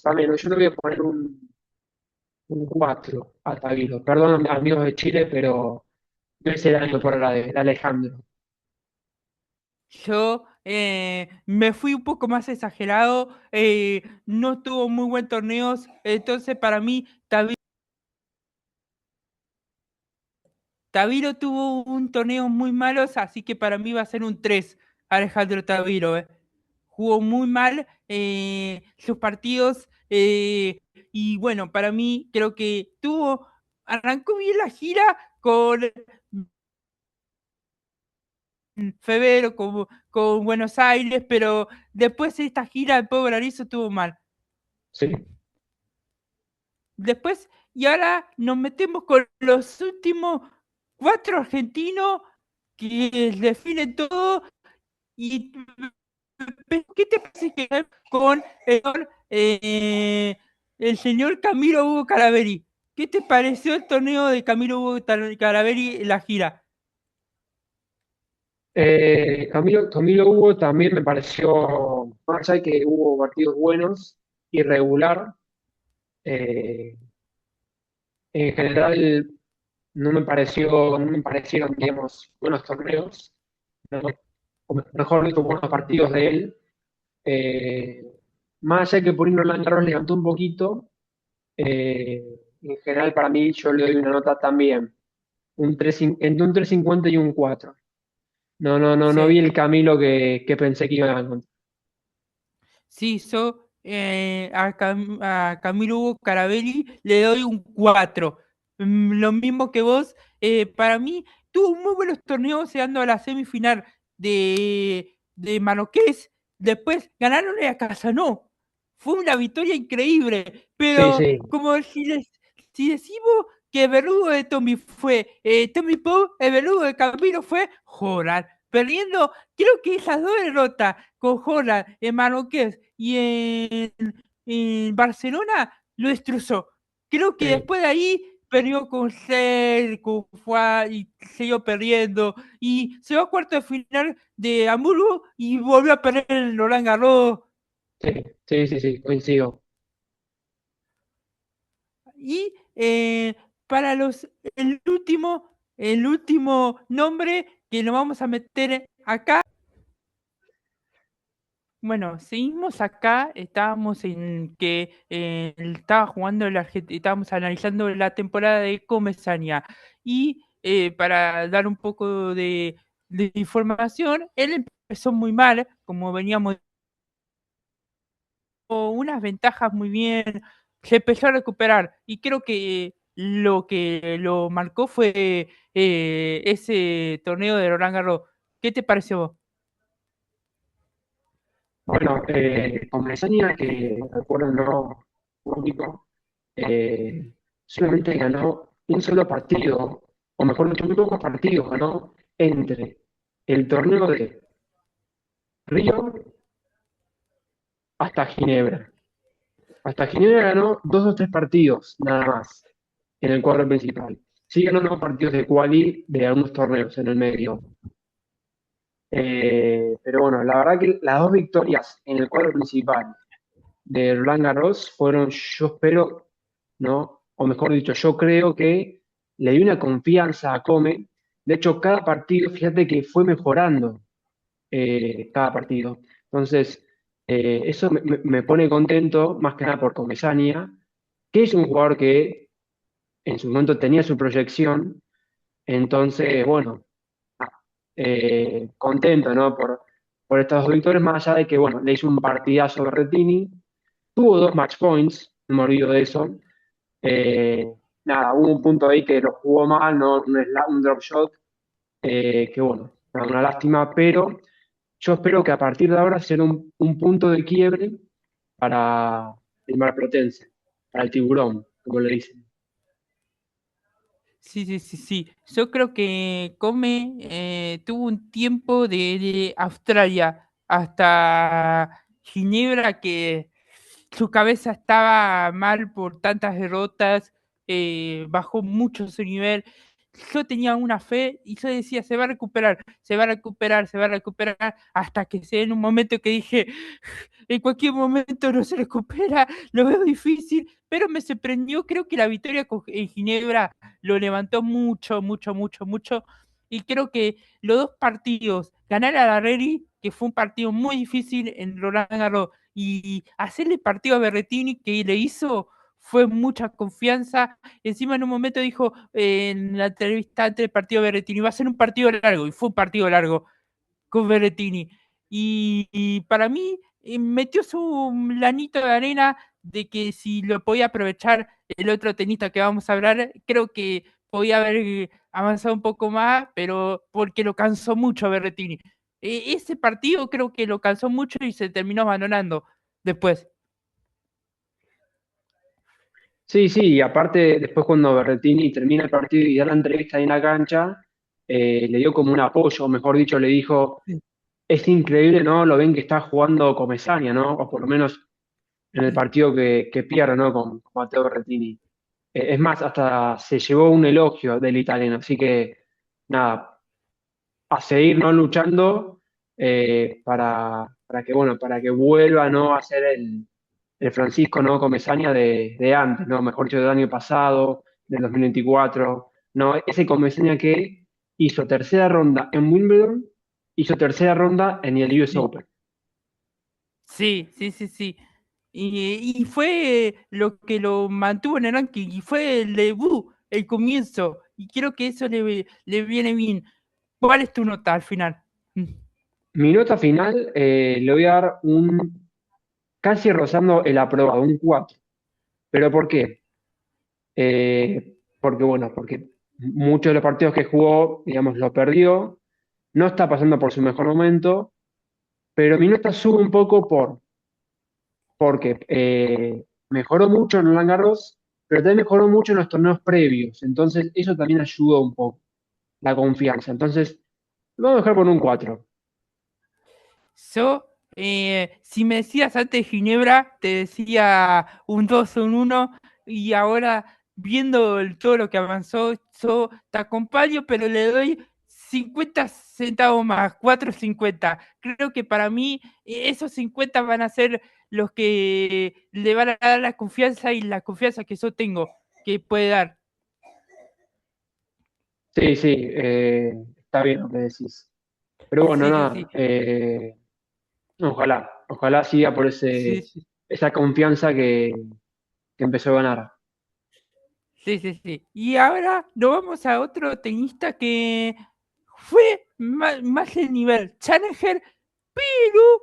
También, yo le voy a poner un 4 a Tavilo. Perdón, amigos de Chile, pero no es el año por ahora de Alejandro. Yo me fui un poco más exagerado, no tuvo muy buen torneos, entonces para mí Taviro tuvo un torneo muy malos, así que para mí va a ser un 3 Alejandro Taviro. Jugó muy mal sus partidos y bueno, para mí creo que arrancó bien la gira con febrero, con Buenos Aires, pero después esta gira de Pueblo Ararizo estuvo mal. Sí. Después, y ahora nos metemos con los últimos cuatro argentinos que definen todo. ¿Y qué te parece que con el señor Camilo Hugo Calaveri? ¿Qué te pareció el torneo de Camilo Hugo Calaveri en la gira? Camilo Hugo también me pareció, más allá de que hubo partidos buenos, irregular. Eh, en general, no me parecieron, digamos, buenos torneos, ¿no? Mejor dicho, buenos partidos de él. Eh, Más allá que por ahí Roland Garros levantó un poquito, eh, en general para mí yo le doy una nota también, entre un 3,50 y un 4. No vi Sí. el Camilo que pensé que iba a encontrar. Sí, yo a Camilo Hugo Carabelli le doy un 4. Lo mismo que vos. Para mí, tuvo muy buenos torneos llegando a la semifinal de Marroqués. Después ganaron a Casanó. Fue una victoria increíble. Sí, Pero sí, como si decimos que el verdugo de Tommy fue Tommy Paul, el verdugo de Camilo fue Joran. Perdiendo, creo que esas dos derrotas con Holland en Marrakech y en Barcelona lo destrozó. Creo que sí, después de ahí perdió con Sel, con Fua y siguió perdiendo. Y se va a cuarto de final de Hamburgo y volvió a perder en Roland Garros. sí, sí, sí, sí, coincido. Y para el último nombre que nos vamos a meter acá. Bueno, seguimos acá, estábamos en que estaba jugando el estábamos analizando la temporada de Comesaña y para dar un poco de información, él empezó muy mal, como veníamos con unas ventajas muy bien, se empezó a recuperar y creo que lo marcó fue ese torneo de Roland Garros. ¿Qué te pareció? Bueno, con Mesaña, que recuerdo no único, solamente ganó un solo partido, o mejor dicho, muy pocos partidos ganó entre el torneo de Río hasta Ginebra. Hasta Ginebra ganó dos o tres partidos, nada más, en el cuadro principal. Sí ganó unos partidos de quali de algunos torneos en el medio. Pero bueno, la verdad que las dos victorias en el cuadro principal de Roland Garros fueron, yo espero, ¿no? O mejor dicho, yo creo que le dio una confianza a Come. De hecho, cada partido, fíjate que fue mejorando cada partido. Entonces, eso me pone contento, más que nada por Comesaña, que es un jugador que en su momento tenía su proyección. Entonces, bueno, contento, ¿no? Por estas dos victorias, más allá de que, bueno, le hizo un partidazo a Berrettini. Tuvo dos match points, no me olvido de eso. Eh, Nada, hubo un punto ahí que lo jugó mal, ¿no? Un drop shot, que bueno, una lástima, pero yo espero que a partir de ahora sea un punto de quiebre para el Marplatense, para el tiburón, como le dicen. Sí, sí, sí, sí. Yo creo que Come tuvo un tiempo de Australia hasta Ginebra que su cabeza estaba mal por tantas derrotas, bajó mucho su nivel. Yo tenía una fe y yo decía, se va a recuperar, se va a recuperar, se va a recuperar, hasta que se en un momento que dije, en cualquier momento no se recupera, lo veo difícil, pero me sorprendió, creo que la victoria en Ginebra lo levantó mucho, mucho, mucho, mucho, y creo que los dos partidos, ganar a la Reri, que fue un partido muy difícil en Roland Garros, y hacerle partido a Berretini que le hizo fue mucha confianza. Encima en un momento dijo en la entrevista antes del partido de Berretini, va a ser un partido largo, y fue un partido largo con Berretini. Y para mí metió su lanito de arena de que si lo podía aprovechar el otro tenista que vamos a hablar, creo que podía haber avanzado un poco más, pero porque lo cansó mucho a Berretini. Ese partido creo que lo cansó mucho y se terminó abandonando después. Sí, sí, y aparte, después cuando Berrettini termina el partido y da la entrevista ahí en la cancha, le dio como un apoyo, o mejor dicho, le dijo, es increíble, ¿no? Lo ven que está jugando Comesaña, ¿no? O por lo menos en el partido que pierde, ¿no? Con Matteo Berrettini. Es más, hasta se llevó un elogio del italiano, así que nada, a seguir, ¿no? Luchando para que, bueno, para que vuelva, ¿no? A ser el Francisco no Comesaña de antes, ¿no? Mejor dicho, del año pasado, del 2024. No, ese Comesaña que hizo tercera ronda en Wimbledon, hizo tercera ronda en el US Sí, Open. sí, sí, sí, sí. Y fue lo que lo mantuvo en el ranking, y fue el debut, el comienzo, y creo que eso le viene bien. ¿Cuál es tu nota al final? Mm. Mi nota final le voy a dar un casi rozando el aprobado, un 4. ¿Pero por qué? Porque, bueno, porque muchos de los partidos que jugó, digamos, lo perdió, no está pasando por su mejor momento, pero mi nota sube un poco porque mejoró mucho en Roland Garros, pero también mejoró mucho en los torneos previos, entonces eso también ayuda un poco, la confianza. Entonces, lo vamos a dejar por un 4. Yo, si me decías antes Ginebra, te decía un 2 o un uno, y ahora viendo todo lo que avanzó, yo te acompaño, pero le doy 50 centavos más, 4,50. Creo que para mí esos 50 van a ser los que le van a dar la confianza, y la confianza que yo tengo que puede dar. Sí, sí, está bien lo que decís. Pero bueno, Sí, sí, sí. nada, ojalá siga por Sí, sí. esa confianza que empezó a ganar. Sí, sí, sí. Y ahora nos vamos a otro tenista que fue más el nivel Challenger, pero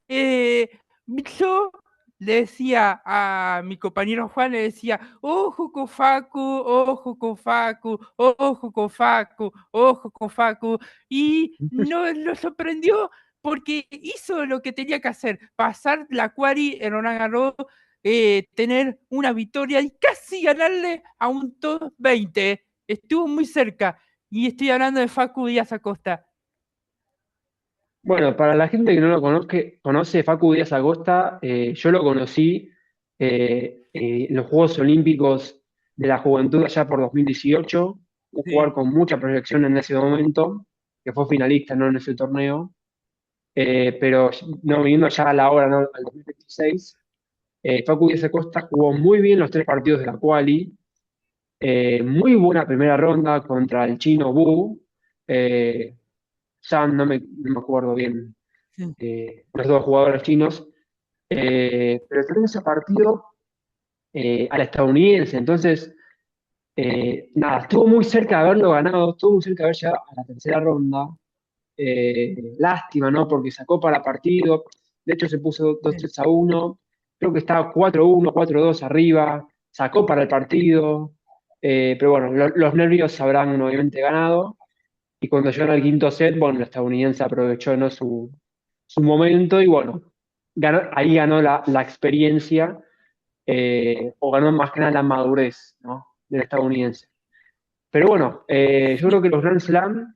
eh, yo le decía a mi compañero Juan, le decía, ojo con Facu, ojo con Facu, ojo con Facu, ojo con Facu, y nos lo sorprendió porque hizo lo que tenía que hacer, pasar la quali en Roland Garros, tener una victoria y casi ganarle a un top 20. Estuvo muy cerca. Y estoy hablando de Facu Díaz Acosta. Bueno, para la gente que no lo conoce Facu Díaz Acosta, yo lo conocí en los Juegos Olímpicos de la Juventud allá por 2018, un jugador Sí, con mucha proyección en ese momento, que fue finalista, ¿no? En ese torneo. Pero no, viniendo ya a la hora, ¿no? Al 2026, Facu Díaz Acosta jugó muy bien los tres partidos de la quali, muy buena primera ronda contra el chino Wu, eh, ya no me acuerdo bien sí, los dos jugadores chinos, pero también ese partido a la estadounidense, entonces, nada, estuvo muy cerca de haberlo ganado, estuvo muy cerca de haber llegado a la tercera ronda. Lástima, ¿no? Porque sacó para partido. De hecho, se puso dos sí, 3 a uno. Creo que estaba 4-1, 4-2 arriba. Sacó para el partido. Pero bueno, los nervios habrán obviamente ganado. Y cuando llegaron al quinto set, bueno, el estadounidense aprovechó, ¿no? Su momento y bueno, ahí ganó la experiencia, o ganó más que nada la madurez, ¿no? Del estadounidense. Pero bueno, yo creo sí, que los Grand Slam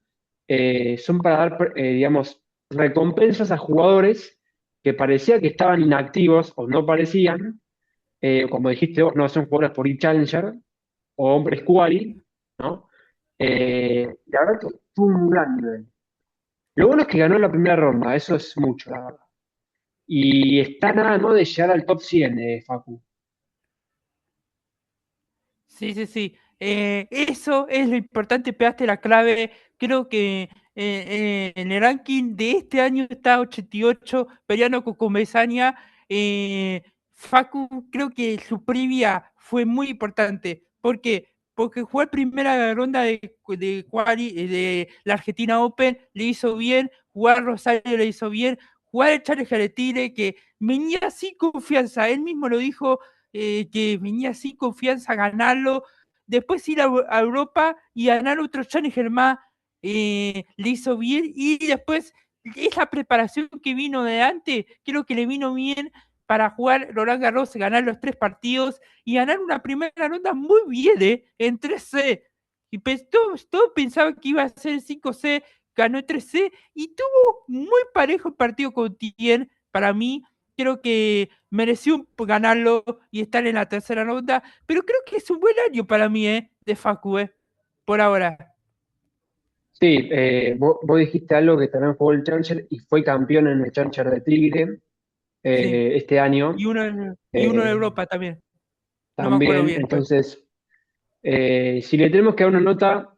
son para dar, digamos, recompensas a jugadores que parecía que estaban inactivos o no parecían, como dijiste vos, no son jugadores por e-Challenger o hombres quali, ¿no? La verdad que fue un gran nivel. Lo bueno es que ganó la primera ronda, eso es mucho, la verdad. Y está nada, ¿no? De llegar al top 100, Facu. sí, sí, sí. Eso es lo importante, pegaste la clave. Creo que en el ranking de este año está 88, peleando con Comesaña. Facu, creo que su previa fue muy importante. ¿Por qué? Porque jugó la primera ronda de la Argentina Open, le hizo bien, jugar Rosario le hizo bien, jugar el Challenger de Tigre, que venía sin confianza, él mismo lo dijo, que venía sin confianza a ganarlo, después ir a Europa y ganar otro Challenger más, le hizo bien, y después esa preparación que vino de antes, creo que le vino bien para jugar Roland Garros, ganar los tres partidos y ganar una primera ronda muy bien, en 3C. Y todos pensaban que iba a ser 5C, ganó 3C y tuvo muy parejo el partido con Tien. Para mí, creo que mereció ganarlo y estar en la tercera ronda, pero creo que es un buen año para mí, de Facu, por ahora. Sí, vos dijiste algo que también jugó el Challenger y fue campeón en el Challenger de Tigre. sí. este año. Y uno de Eh, Europa también. No me acuerdo También, bien cuál. entonces, si le tenemos que dar una nota,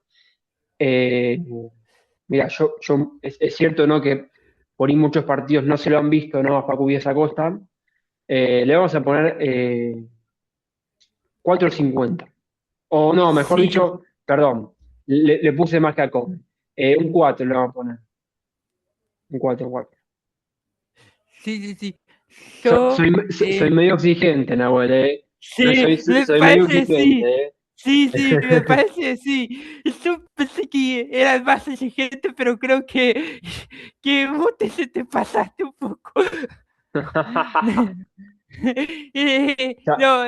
eh, mira, es cierto, ¿no? Que por ahí muchos partidos no se lo han visto, ¿no? A Facu Díaz Acosta. Le vamos a poner 4,50. O no, mejor Sí, dicho, perdón, le puse más que a Come. Un 4 le vamos a poner. Un 4 4. sí, sí, sí. Soy, Yo, soy medio exigente, Nahuel, ¿eh? No soy, sí, me soy medio parece, sí. exigente, ¿eh? Sí, sí, me parece, sí. Yo pensé que era más exigente, pero creo que vos se te pasaste un poco. Ya,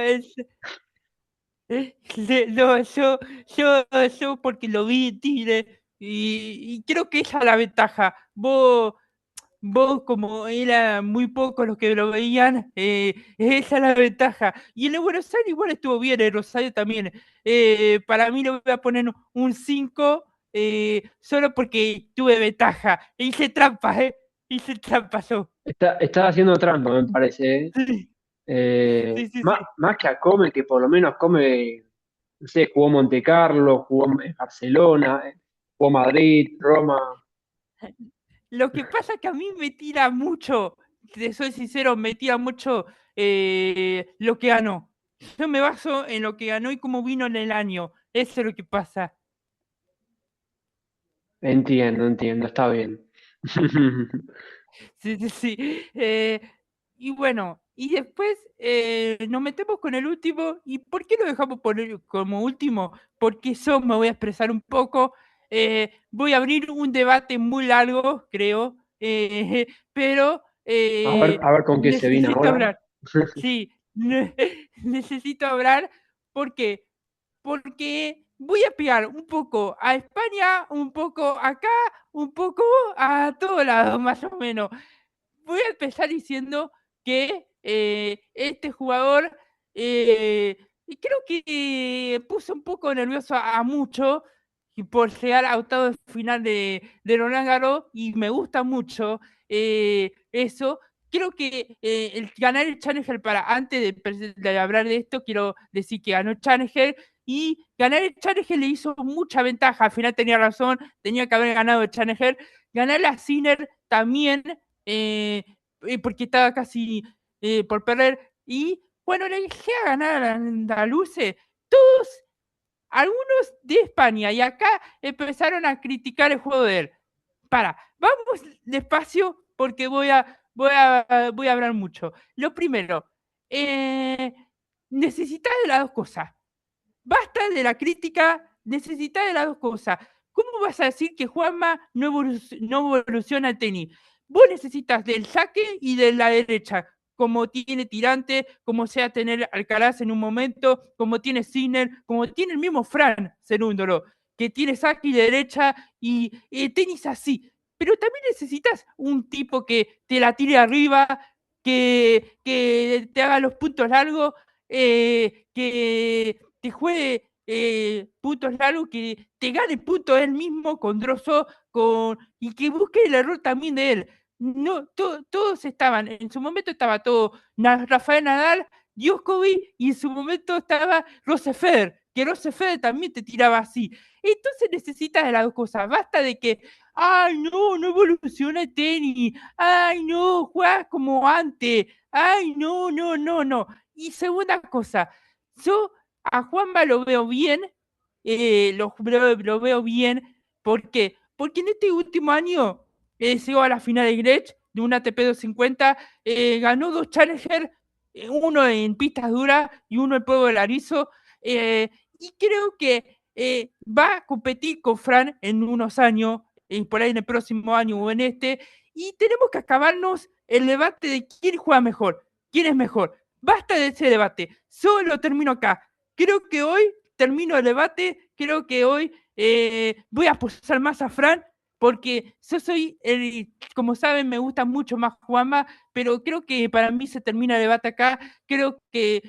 No, no, yo porque lo vi en Tigre y creo que esa es la ventaja. Vos, como era muy pocos los que lo veían, esa es la ventaja. Y en el Buenos Aires igual estuvo bien, en Rosario también. Para mí le voy a poner un 5 solo porque tuve ventaja. Hice trampas, ¿eh? Hice trampas yo. está haciendo trampa, me parece, ¿eh? Sí, sí, sí, Más, sí. más que a Come, que por lo menos Come, no sé, jugó Monte Carlo, jugó en Barcelona, jugó Madrid, Roma. Lo que pasa es que a mí me tira mucho, te soy sincero, me tira mucho lo que ganó. Yo me baso en lo que ganó y cómo vino en el año. Eso es lo que pasa. Entiendo, entiendo, está bien. Sí, sí, sí. Y bueno, y después nos metemos con el último. ¿Y por qué lo dejamos como último? Porque yo me voy a expresar un poco. Voy a abrir un debate muy largo, creo, pero A ver con qué se viene necesito ahora. hablar. Sí, necesito hablar porque voy a pegar un poco a España, un poco acá, un poco a todos lados, más o menos. Voy a empezar diciendo que este jugador y creo que puso un poco nervioso a mucho y por llegar a octavos de final de Roland Garros y me gusta mucho eso. Creo que el ganar el Challenger antes de hablar de esto, quiero decir que ganó el Challenger y ganar el Challenger le hizo mucha ventaja. Al final tenía razón, tenía que haber ganado el Challenger. Ganar la Sinner también eh, porque estaba casi por perder. Y bueno, le dejé a ganar a Andaluces. Todos, algunos de España y acá empezaron a criticar el juego de él. Vamos despacio porque voy a hablar mucho. Lo primero, eh, necesitas de las dos cosas. Basta de la crítica, necesitas de las dos cosas. ¿Cómo vas a decir que Juanma no evoluciona el tenis? Vos necesitas del saque y de la derecha, como tiene Tirante, como sea tener Alcaraz en un momento, como tiene Sinner, como tiene el mismo Fran Cerúndolo, que tiene saque y derecha y tenis así. Pero también necesitas un tipo que te la tire arriba, que te haga los puntos largos, que te juegue puntos largos, que te gane puntos él mismo con Drosso, y que busque el error también de él. No, todos estaban, en su momento estaba todo Rafael Nadal, Djokovic, y en su momento estaba Roger Federer, que Roger Federer también te tiraba así. Entonces necesitas de las dos cosas. Basta de que, ay, no, no evoluciona el tenis, ay, no, juegas como antes, ay, no, no, no, no. Y segunda cosa, yo a Juanma lo veo bien, lo veo bien, ¿por qué? Porque en este último año llegó a la final de Gretsch de un ATP 250, ganó dos Challenger, uno en pistas duras y uno en Pueblo del Arizo, y creo que va a competir con Fran en unos años, por ahí en el próximo año o en este, y tenemos que acabarnos el debate de quién juega mejor, quién es mejor. Basta de ese debate, solo termino acá. Creo que hoy termino el debate, creo que hoy voy a apostar más a Fran, porque yo soy, como saben, me gusta mucho más Juanma, pero creo que para mí se termina el debate acá, creo que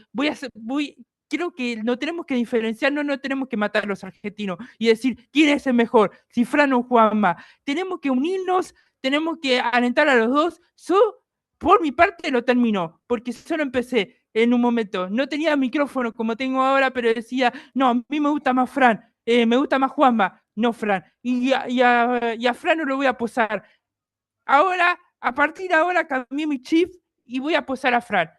creo que no tenemos que diferenciarnos, no tenemos que matar a los argentinos y decir quién es el mejor, si Fran o Juanma. Tenemos que unirnos, tenemos que alentar a los dos. Yo por mi parte lo terminó, porque solo empecé en un momento. No tenía micrófono como tengo ahora, pero decía, no, a mí me gusta más Fran, me gusta más Juanma, no Fran. Y a Fran no lo voy a posar. Ahora, a partir de ahora, cambié mi chip y voy a posar a Fran.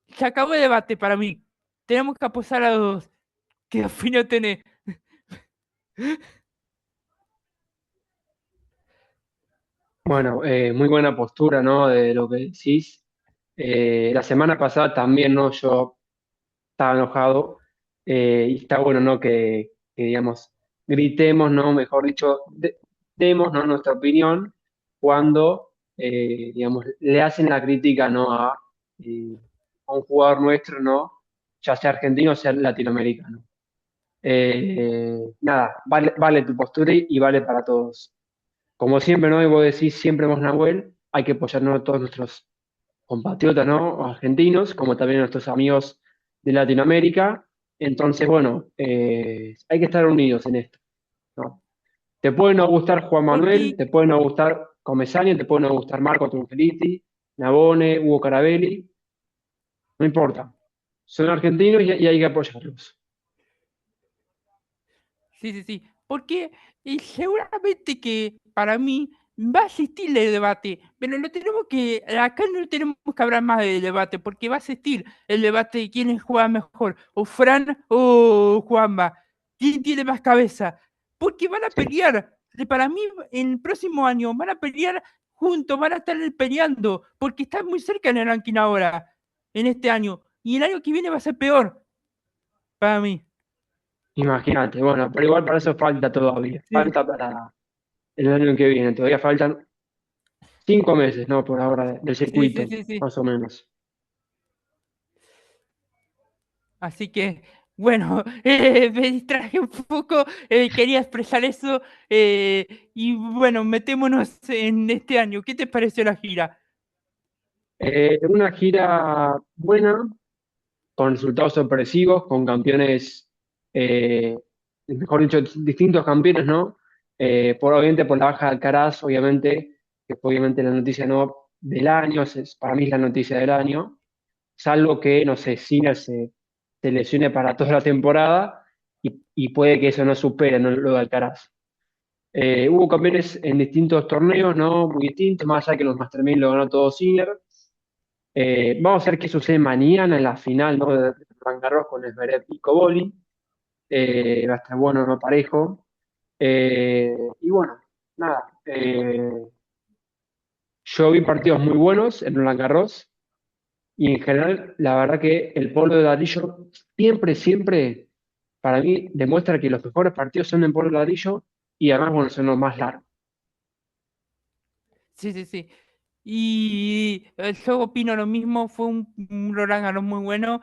Se acabó el debate para mí. Tenemos que aposar a los dos. ¿Qué opinión tenés? Bueno, muy buena postura, ¿no? De lo que decís. La semana pasada también, ¿no? Yo estaba enojado y está bueno, ¿no? Que, digamos, gritemos, ¿no? Mejor dicho, demos, ¿no? Nuestra opinión cuando, digamos, le hacen la crítica, ¿no? A un jugador nuestro, ¿no? Ya sea argentino o sea latinoamericano. Nada, vale tu postura y vale para todos. Como siempre, ¿no? Y vos decís, siempre vos, Nahuel, hay que apoyarnos a todos nuestros compatriotas, ¿no? Argentinos, como también a nuestros amigos de Latinoamérica. Entonces, bueno, hay que estar unidos en esto, ¿no? Te puede no gustar Juan Manuel, Porque, te puede no gustar Comesaña, te puede no gustar Marco Trungeliti, Nabone, Hugo Carabelli, no importa. Son argentinos y hay que apoyarlos. sí, sí, sí, porque seguramente que para mí va a existir el debate, pero no tenemos que, acá no tenemos que hablar más del debate, porque va a existir el debate de quién juega mejor, o Fran o Juanma, quién tiene más cabeza, porque van a Sí, pelear, para mí en el próximo año van a pelear juntos, van a estar peleando, porque están muy cerca en el ranking ahora, en este año, y el año que viene va a ser peor, para mí. imagínate. Bueno, pero igual para eso falta todavía. Sí, Falta para el año que viene. Todavía faltan 5 meses, ¿no? Por ahora del sí, sí, circuito, sí, sí. más o menos. Así que, bueno, me distraje un poco, quería expresar eso y bueno, metémonos en este año. ¿Qué te pareció la gira? Una gira buena, con resultados sorpresivos, con campeones, mejor dicho, distintos campeones, ¿no? Obviamente por la baja de Alcaraz, obviamente, que fue obviamente la noticia no del año, para mí es la noticia del año, salvo que, no sé, Sinner se lesione para toda la temporada y puede que eso no supere, ¿no? Lo de Alcaraz. Hubo campeones en distintos torneos, ¿no? Muy distintos, más allá que los Master 1000 lo ganó todo Sinner. Vamos a ver qué sucede mañana en la final, ¿no? De Roland Garros con Zverev y Cobolli. Va a estar bueno, no parejo. Y bueno, nada. Yo vi partidos muy buenos en Roland Garros y en general, la verdad que el polo de ladrillo siempre, para mí, demuestra que los mejores partidos son en polo de ladrillo y además, bueno, son los más largos. Sí, sí, sí. Y yo opino lo mismo, fue un Roland Garros muy bueno,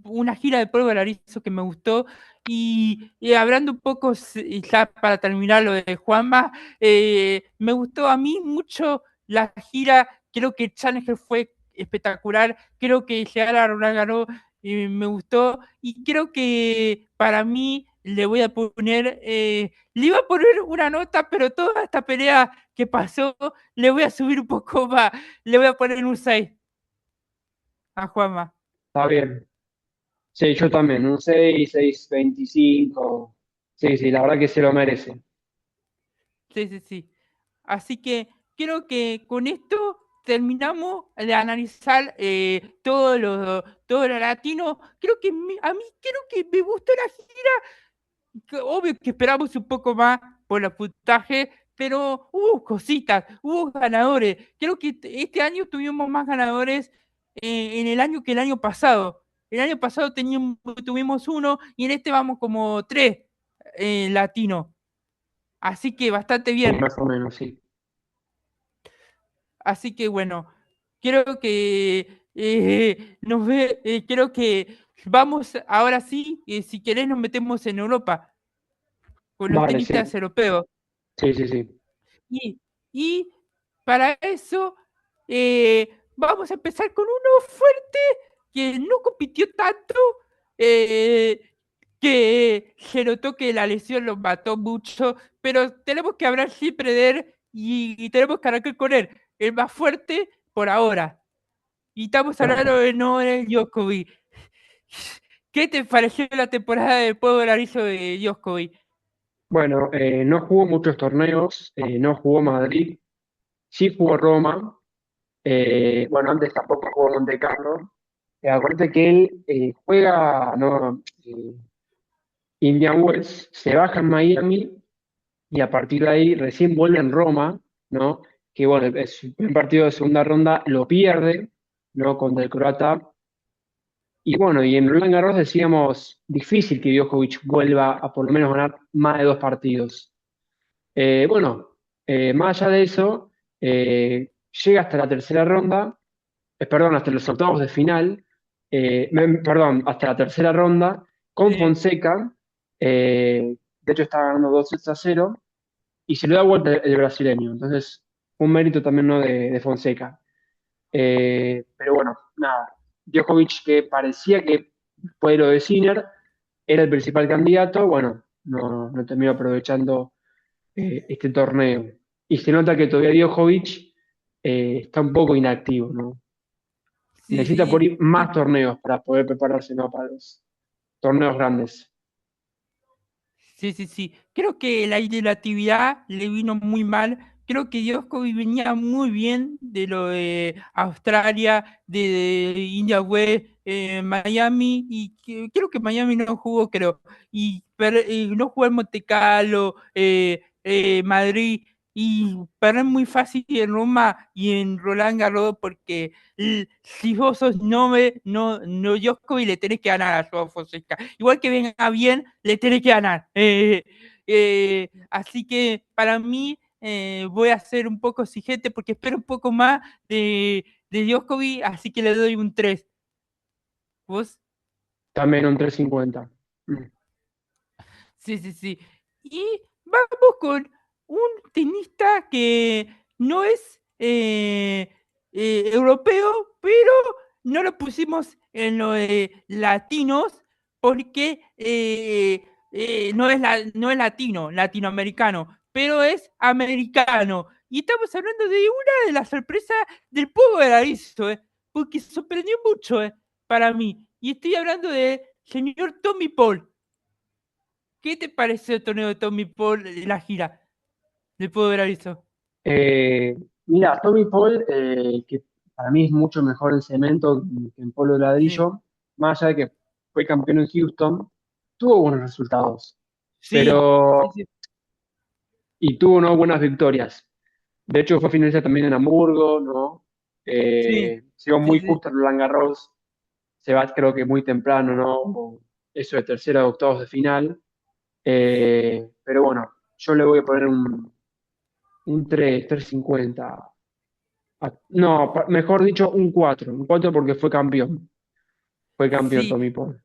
una gira de polvo de Arizo que me gustó. Y hablando un poco, y ya para terminar lo de Juanma, me gustó a mí mucho la gira, creo que Challenger fue espectacular, creo que llegar a Roland Garros me gustó y creo que para mí le voy a poner, le iba a poner una nota, pero toda esta pelea que pasó le voy a subir un poco más, le voy a poner un 6 a Juanma. Está bien. Sí, yo también, un 6, 6, 25. Sí, sí, la verdad que se lo merece. Sí, sí, sí. Así que creo que con esto terminamos de analizar todo lo latino. Creo que a mí creo que me gustó la gira. Obvio que esperamos un poco más por los puntajes, pero hubo cositas, hubo ganadores. Creo que este año tuvimos más ganadores en el año que el año pasado. El año pasado tuvimos uno y en este vamos como tres latinos. Así que bastante Sí, bien. más o menos, sí. Así que bueno, creo que creo que vamos ahora sí, si querés nos metemos en Europa con los Vale, sí. tenistas europeos. Sí, sí, sí. Y, y para eso vamos a empezar con uno fuerte que no compitió tanto, eh, que se notó que la lesión lo mató mucho, pero tenemos que hablar siempre de él y tenemos que arrancar con él. El más fuerte por ahora. Y estamos hablando de Novak Djokovic. ¿Qué te pareció la temporada del Pueblo Granizo de Djokovic? Bueno, no jugó muchos torneos, no jugó Madrid, sí jugó Roma, bueno, antes tampoco jugó Monte Carlo. Acuérdate que él juega, no, Indian Wells, se baja en Miami y a partir de ahí recién vuelve en Roma, ¿no? Que bueno, es un partido de segunda ronda, lo pierde, ¿no? Contra el croata. Y bueno, y en Roland Garros decíamos, difícil que Djokovic vuelva a por lo menos ganar más de dos partidos. Bueno, más allá de eso, llega hasta la tercera ronda, perdón, hasta los octavos de final, perdón, hasta la tercera ronda con Sí, Fonseca, de hecho estaba ganando 2-0 y se le da vuelta el brasileño, entonces un mérito también, ¿no? de Fonseca. Pero bueno, nada, Djokovic que parecía que fue lo de Sinner, era el principal candidato, bueno, no terminó aprovechando este torneo. Y se nota que todavía Djokovic está un poco inactivo, ¿no? sí, Necesita por sí. ir más torneos para poder prepararse, ¿no? Para los torneos grandes. Sí, sí, sí. Creo que la relatividad le vino muy mal. Creo que Djokovic venía muy bien de lo de Australia, de India West, Miami, y creo que Miami no jugó, creo. Y no jugó en Monte Carlo, Madrid, y perder muy fácil en Roma y en Roland Garros porque si vos sos no Djokovic, le tenés que ganar a Joao Fonseca. Igual que venga bien, le tenés que ganar. Así que para mí voy a ser un poco exigente porque espero un poco más de Djokovic, así que le doy un 3. ¿Vos? También un 350. Mm. Sí, sí, sí. Y vamos con un tenista que no es europeo, pero no lo pusimos en los latinos porque no es latino, latinoamericano, pero es americano. Y estamos hablando de una de las sorpresas del pueblo de Arizo, porque sorprendió mucho para mí. Y estoy hablando de señor Tommy Paul. ¿Qué te pareció el torneo de Tommy Paul de la gira? Le puedo ver eso. Mira, Tommy Paul, que para mí es mucho mejor en cemento que en polvo de Sí, ladrillo, más allá de que fue campeón en Houston, tuvo buenos resultados, sí, sí, pero sí, y tuvo, ¿no? buenas victorias. De hecho, fue finalista también en Hamburgo, ¿no? sí, Sigo sí, muy sí, justo en Roland Garros, se va creo que muy temprano, ¿no? Eso de tercera de octavos de final. Pero bueno, yo le voy a poner un 350. No, mejor dicho, un 4 porque fue campeón sí, Tommy Paul.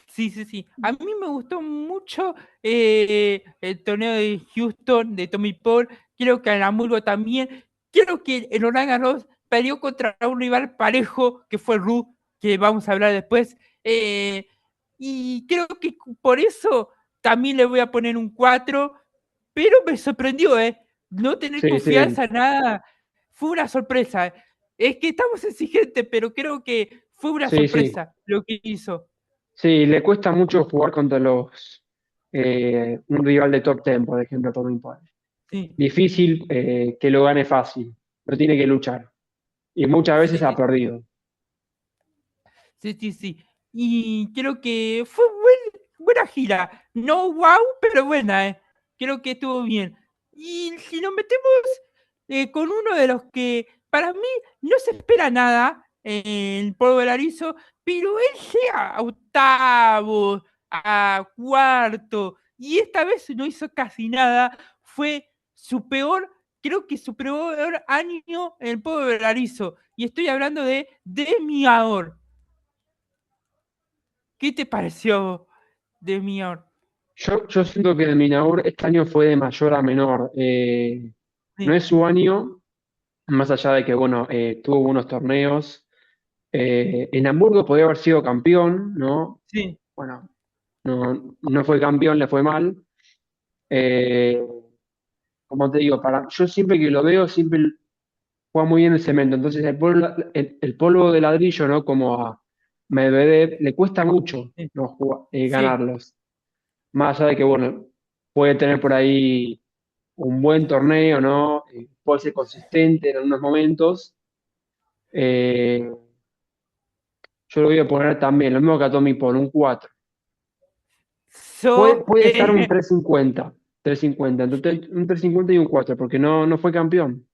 sí, sí, sí. A mí me gustó mucho el torneo de Houston de Tommy Paul. Creo que en Hamburgo también. Creo que el Roland Garros perdió contra un rival parejo que fue Ruth, que vamos a hablar después. Eh, y creo que por eso también le voy a poner un 4. Pero me sorprendió, ¿eh? No tener Sí, confianza sí, en nada. Fue una sorpresa. Es que estamos exigentes, pero creo que fue una sí, sí. sorpresa lo que hizo. Sí, le cuesta mucho jugar contra un rival de top 10, por ejemplo, Tommy Paul. Sí, Difícil que lo gane fácil, pero tiene que luchar. Y muchas veces sí, ha sí, perdido. sí, sí, sí. Y creo que fue buena gira. No wow, pero buena, ¿eh? Creo que estuvo bien. Y si nos metemos con uno de los que para mí no se espera nada, el Polvo del Arizo, pero él llega a octavo, a cuarto, y esta vez no hizo casi nada. Fue su peor, creo que su peor año en el Polvo del Arizo. Y estoy hablando de Demi Ahor. ¿Qué te pareció Demi Ahor? Yo siento que el Minaur este año fue de mayor a menor. No Sí, es su año, más allá de que, bueno, tuvo buenos torneos. En Hamburgo podía haber sido campeón, ¿no? sí, Bueno, no fue campeón, le fue mal. Eh, Como te digo, yo siempre que lo veo, siempre juega muy bien el cemento. Entonces el polvo de ladrillo, ¿no? Como a Medvedev, le cuesta mucho, Sí, ¿no? sí, Ganarlos. Más allá de que, bueno, puede tener por ahí un buen torneo, ¿no? Puede ser consistente en algunos momentos. Eh, yo lo voy a poner también, lo mismo que a Tommy Paul, un 4. Puede, so, puede estar un 350 entre un 350 y un 4 porque no fue campeón.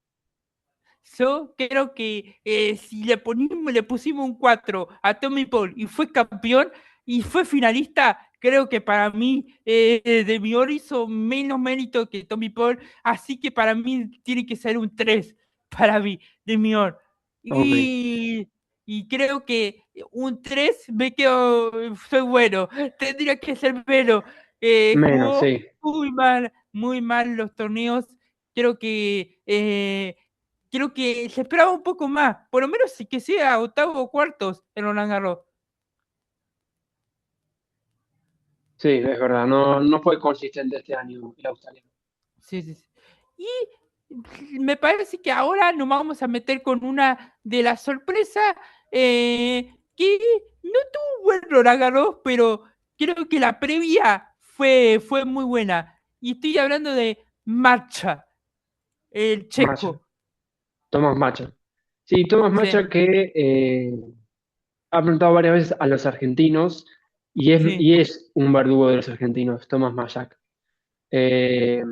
yo creo que si le pusimos un 4 a Tommy Paul y fue campeón y fue finalista, creo que para mí Demior hizo menos mérito que Tommy Paul, así que para mí tiene que ser un 3 para mí, Demior. Ok. Y, y creo que un 3 me quedo, soy bueno, tendría que ser menos. Menos, Jugó sí. muy mal los torneos. Creo que creo que se esperaba un poco más, por lo menos que sea octavo o cuartos en Roland Garros. Sí, es verdad. No fue consistente este año el australiano. Sí, sí, sí. Y me parece que ahora nos vamos a meter con una de las sorpresas que no tuvo buen Roland Garros, pero creo que la previa fue muy buena. Y estoy hablando de Marcha, el Macha. checo. Tomás Macha. Sí, Tomás Sí, Macha que ha enfrentado varias veces a los argentinos sí, y es un verdugo de los argentinos, Tomás Machac. Eh,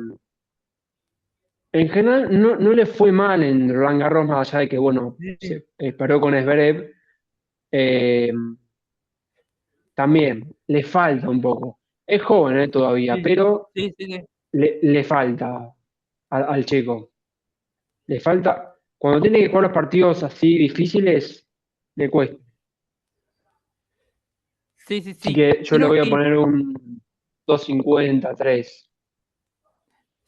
en general no le fue mal en Roland Garros, más allá de que, bueno, sí, se paró con Zverev. Eh, También le falta un poco. Es joven todavía, sí, pero sí, sí, sí. le falta al chico. Le falta, cuando tiene que jugar los partidos así difíciles, le cuesta. Sí, sí, Así sí. que yo le Creo voy a que poner un 250 3.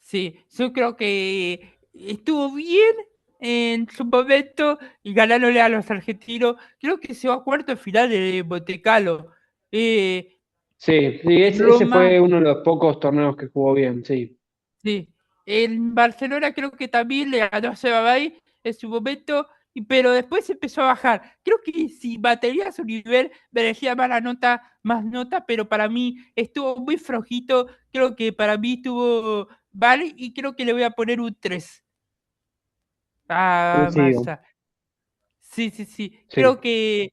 sí, yo creo que estuvo bien en su momento y ganándole a los argentinos. Creo que se va a cuarto de final de Montecalo. Eh, Sí, sí, en ese Roma, fue uno de los pocos torneos que jugó bien, sí. sí. En Barcelona creo que también le ganó a Seba Bay en su momento, pero después empezó a bajar. Creo que si batería su nivel merecía más nota, pero para mí estuvo muy flojito. Creo que para mí estuvo vale y creo que le voy a poner un 3. Ah, Coincido, Massa. Sí, sí, sí. sí, Creo que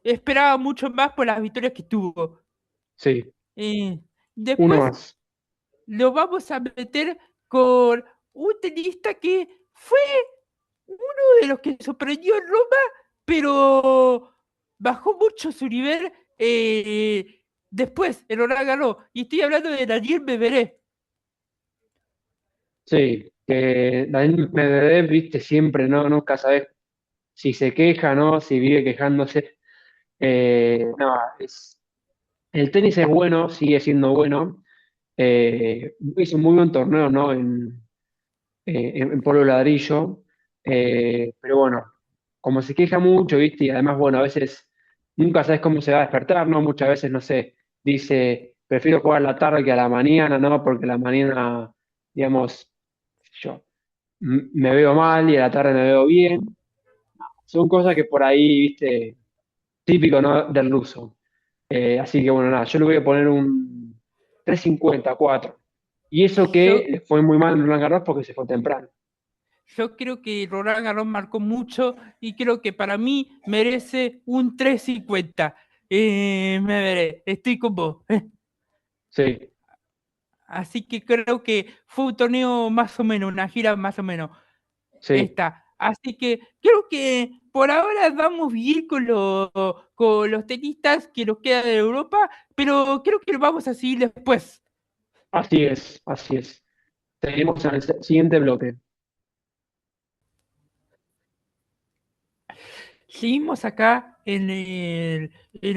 esperaba mucho más por las victorias que tuvo. sí. Eh, Uno Después más. lo vamos a meter con un tenista que fue uno de los que sorprendió en Roma, pero bajó mucho su nivel después en Roland Garros. Y estoy hablando de Daniel Medvedev. Sí, que Daniel Medvedev, viste, siempre, ¿no? Nunca sabes si se queja, ¿no? Si vive quejándose. No, el tenis es bueno, sigue siendo bueno. Hizo un muy buen torneo, ¿no? En Polo Ladrillo. Pero bueno, como se queja mucho, ¿viste? Y además, bueno, a veces nunca sabes cómo se va a despertar, ¿no? Muchas veces, no sé, dice, prefiero jugar a la tarde que a la mañana, ¿no? Porque a la mañana, digamos, yo me veo mal y a la tarde me veo bien. Son cosas que por ahí, ¿viste? Típico, ¿no? Del ruso. Así que bueno, nada, yo le voy a poner un 354. Y eso que Yo, le fue muy mal en Roland Garros porque se fue temprano. yo creo que Roland Garros marcó mucho y creo que para mí merece un 350. Me veré, estoy con vos. Sí, Así que creo que fue un torneo más o menos, una gira más o menos. sí. Esta. Así que creo que por ahora vamos bien con los tenistas que nos quedan de Europa, pero creo que lo vamos a seguir después. Así es, así es. Seguimos en el siguiente bloque. Seguimos acá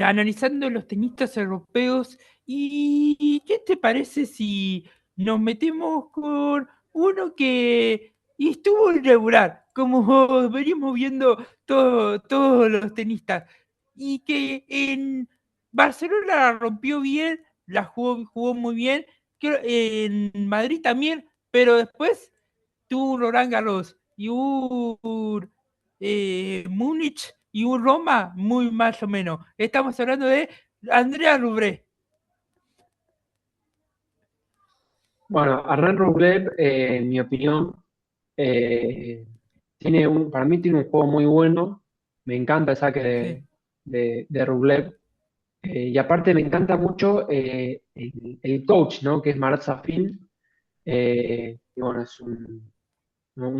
analizando los tenistas europeos. ¿Y qué te parece si nos metemos con uno que estuvo irregular, como venimos viendo todos los tenistas, y que en Barcelona la rompió bien, jugó muy bien, creo, en Madrid también, pero después tuvo un Roland Garros y un Múnich y un Roma, muy más o menos. Estamos hablando de Andrea Rublev. Bueno, Arran Rublev, en mi opinión, eh, para mí tiene un juego muy bueno. Me encanta el saque Sí, de Rublev. Y aparte me encanta mucho el coach, ¿no? Que es Marat Safin. Y bueno, es un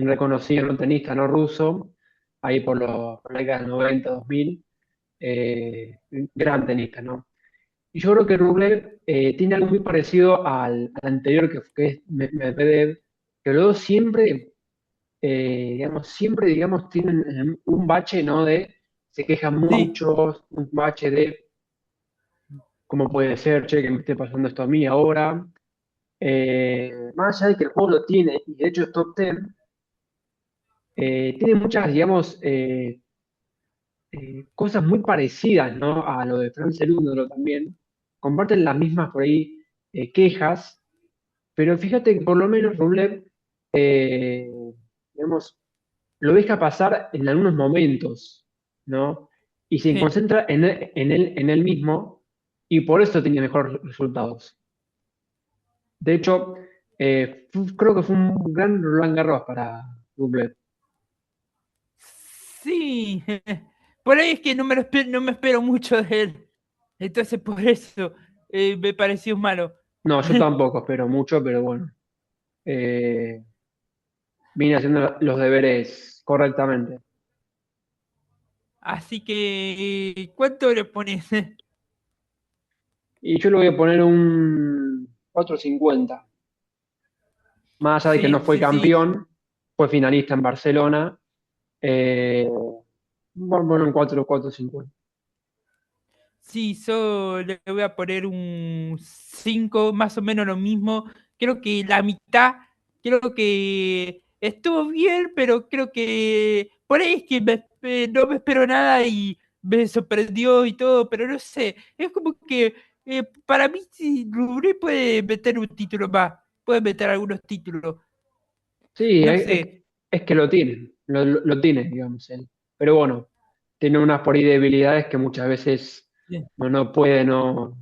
reconocido ¿no? tenista no ruso, ahí por la década del 90, 2000. Gran tenista, ¿no? Y yo creo que Rublev tiene algo muy parecido al anterior que es Medvedev, que los dos digamos, tienen un bache, ¿no? Se quejan sí, mucho, un bache de cómo puede ser, che, que me esté pasando esto a mí ahora. Más allá de que el juego lo tiene, y de hecho es top 10, tiene muchas, digamos, cosas muy parecidas, ¿no? A lo de Franz Cerúndolo también. Comparten las mismas por ahí quejas, pero fíjate que por lo menos Rublev, eh, digamos, lo deja pasar en algunos momentos, ¿no? Y se sí. concentra en él mismo y por eso tiene mejores resultados. De hecho, creo que fue un gran Roland Garros para Rublev. Sí, por ahí es que no me espero mucho de él. Entonces por eso me pareció malo. No, yo tampoco espero mucho, pero bueno, vine haciendo los deberes correctamente. Así que, ¿cuánto le pones? Y yo le voy a poner un 4.50. Más allá de que no Sí, fue sí, sí. campeón, fue finalista en Barcelona. Bueno, un 4.50. Sí, yo le voy a poner un 5 más o menos lo mismo. Creo que la mitad, creo que estuvo bien, pero creo que por ahí es que no me espero nada y me sorprendió y todo, pero no sé, es como que para mí sí, Rubrí puede meter un título más, puede meter algunos títulos, Sí, no sé. es que lo tiene, lo tiene, digamos, él. Pero bueno, tiene unas por ahí debilidades que muchas veces no puede no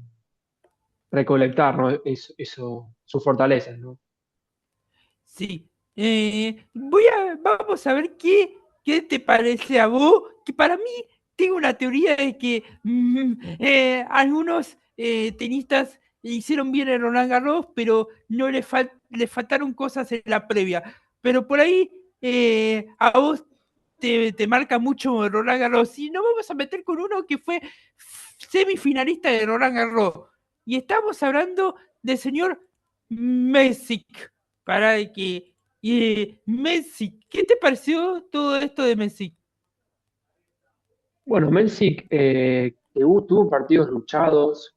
recolectar, ¿no? Sus fortalezas, ¿no? Sí. Vamos a ver qué te parece a vos, que para mí tengo una teoría de que algunos tenistas hicieron bien en Roland Garros, pero no le faltaron cosas en la previa. Pero por ahí a vos te marca mucho Roland Garros. Y nos vamos a meter con uno que fue semifinalista de Roland Garros. Y estamos hablando del señor Messick. Para que. Messi, ¿qué te pareció todo esto de Messi? Bueno, Mensik tuvo partidos luchados,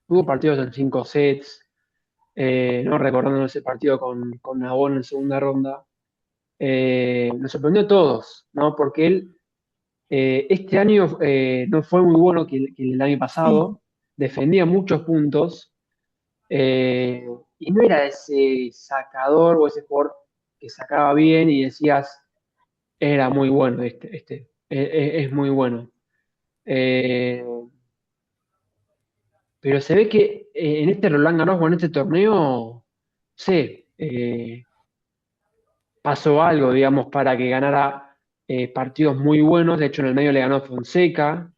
tuvo partidos en 5 sets, no recordando ese partido con Nabón en segunda ronda. Nos sorprendió a todos, ¿no? Porque él este año no fue muy bueno que el año Sí, pasado, defendía muchos puntos eh, y no era ese sacador o ese jugador que sacaba bien y decías, era muy bueno es muy bueno. Eh, pero se ve que en este Roland Garros o en este torneo, sí, pasó algo, digamos, para que ganara partidos muy buenos. De hecho, en el medio le ganó a Fonseca.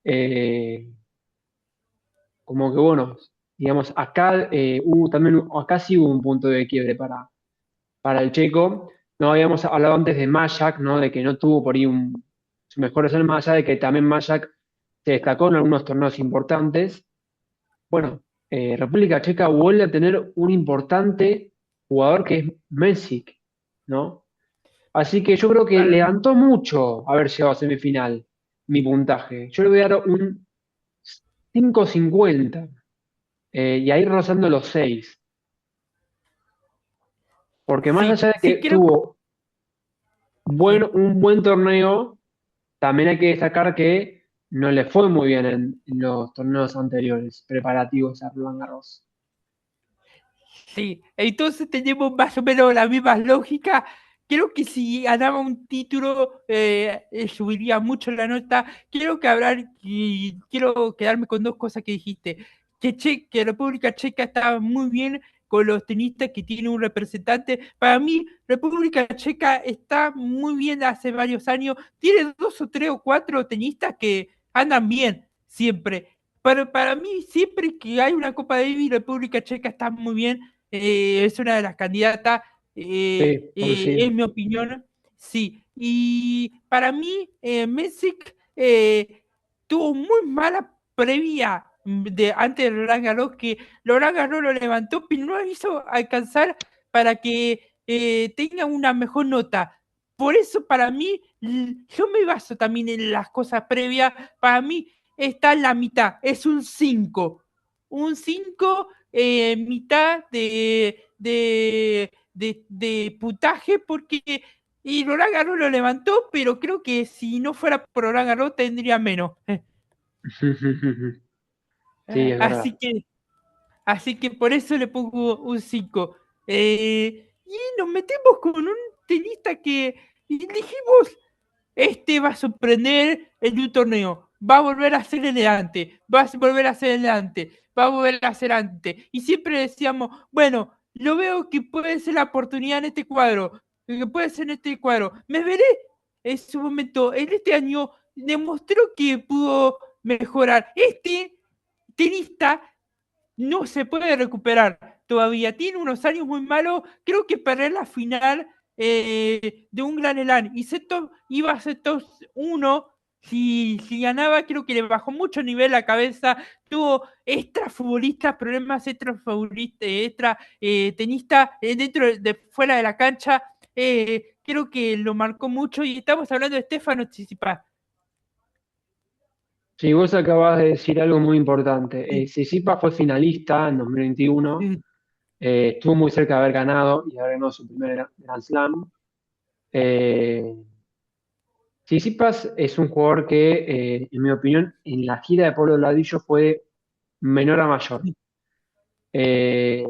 Eh, Como que bueno, digamos, acá acá sí hubo un punto de quiebre para el checo. No habíamos hablado antes de Majak, ¿no? De que no tuvo por ahí su mejor ser, más allá de que también Majak se destacó en algunos torneos importantes. Bueno, República Checa vuelve a tener un importante jugador que es Mesic, ¿no? Así que yo creo que para, levantó mucho haber llegado a semifinal mi puntaje. Yo le voy a dar un 5.50 y ahí rozando los 6. Porque más sí, allá de sí que creo, tuvo sí, un buen torneo, también hay que destacar que no le fue muy bien en los torneos anteriores, preparativos a Roland Garros. sí. Entonces tenemos más o menos la misma lógica creo que si ganaba un título subiría mucho la nota. Quiero y quiero quedarme con dos cosas que dijiste. Que República Checa estaba muy bien con los tenistas que tiene un representante. Para mí, República Checa está muy bien hace varios años. Tiene dos o tres o cuatro tenistas que andan bien siempre. Pero para mí, siempre que hay una Copa Davis, República Checa está muy bien. Es una de las candidatas, Sí, por en sí. mi opinión, sí. Y para mí, Messick tuvo muy mala previa antes de Roland Garros, que Roland Garros lo levantó, pero no lo hizo alcanzar para que tenga una mejor nota. Por eso para mí, yo me baso también en las cosas previas. Para mí está en la mitad, es un 5. Un 5, mitad de puntaje, porque y Roland Garros lo levantó, pero creo que si no fuera por Roland Garros tendría menos. Sí, es verdad. Así que por eso le pongo un 5. Y nos metemos con un tenista que y dijimos, este va a sorprender en un torneo, va a volver a ser elegante, va a volver a ser elegante, va a volver a ser antes. Y siempre decíamos, bueno, lo veo que puede ser la oportunidad en este cuadro, que puede ser en este cuadro. Me veré en su momento, en este año, demostró que pudo mejorar. Este tenista no se puede recuperar todavía. Tiene unos años muy malos. Creo que perder la final de un Gran Elan y iba a ser top 1. Si ganaba, creo que le bajó mucho nivel la cabeza. Tuvo extra futbolistas, problemas extra futbolistas, extra tenista fuera de la cancha. Creo que lo marcó mucho. Y estamos hablando de Stefano Tsitsipas. Sí, vos acabas de decir algo muy importante. Sí, Tsitsipas fue finalista en 2021, sí, estuvo muy cerca de haber ganado y haber ganado su primer Grand Slam. Eh, Tsitsipas es un jugador que, en mi opinión, en la gira de Pablo Ladillo fue menor a mayor. sí, Eh,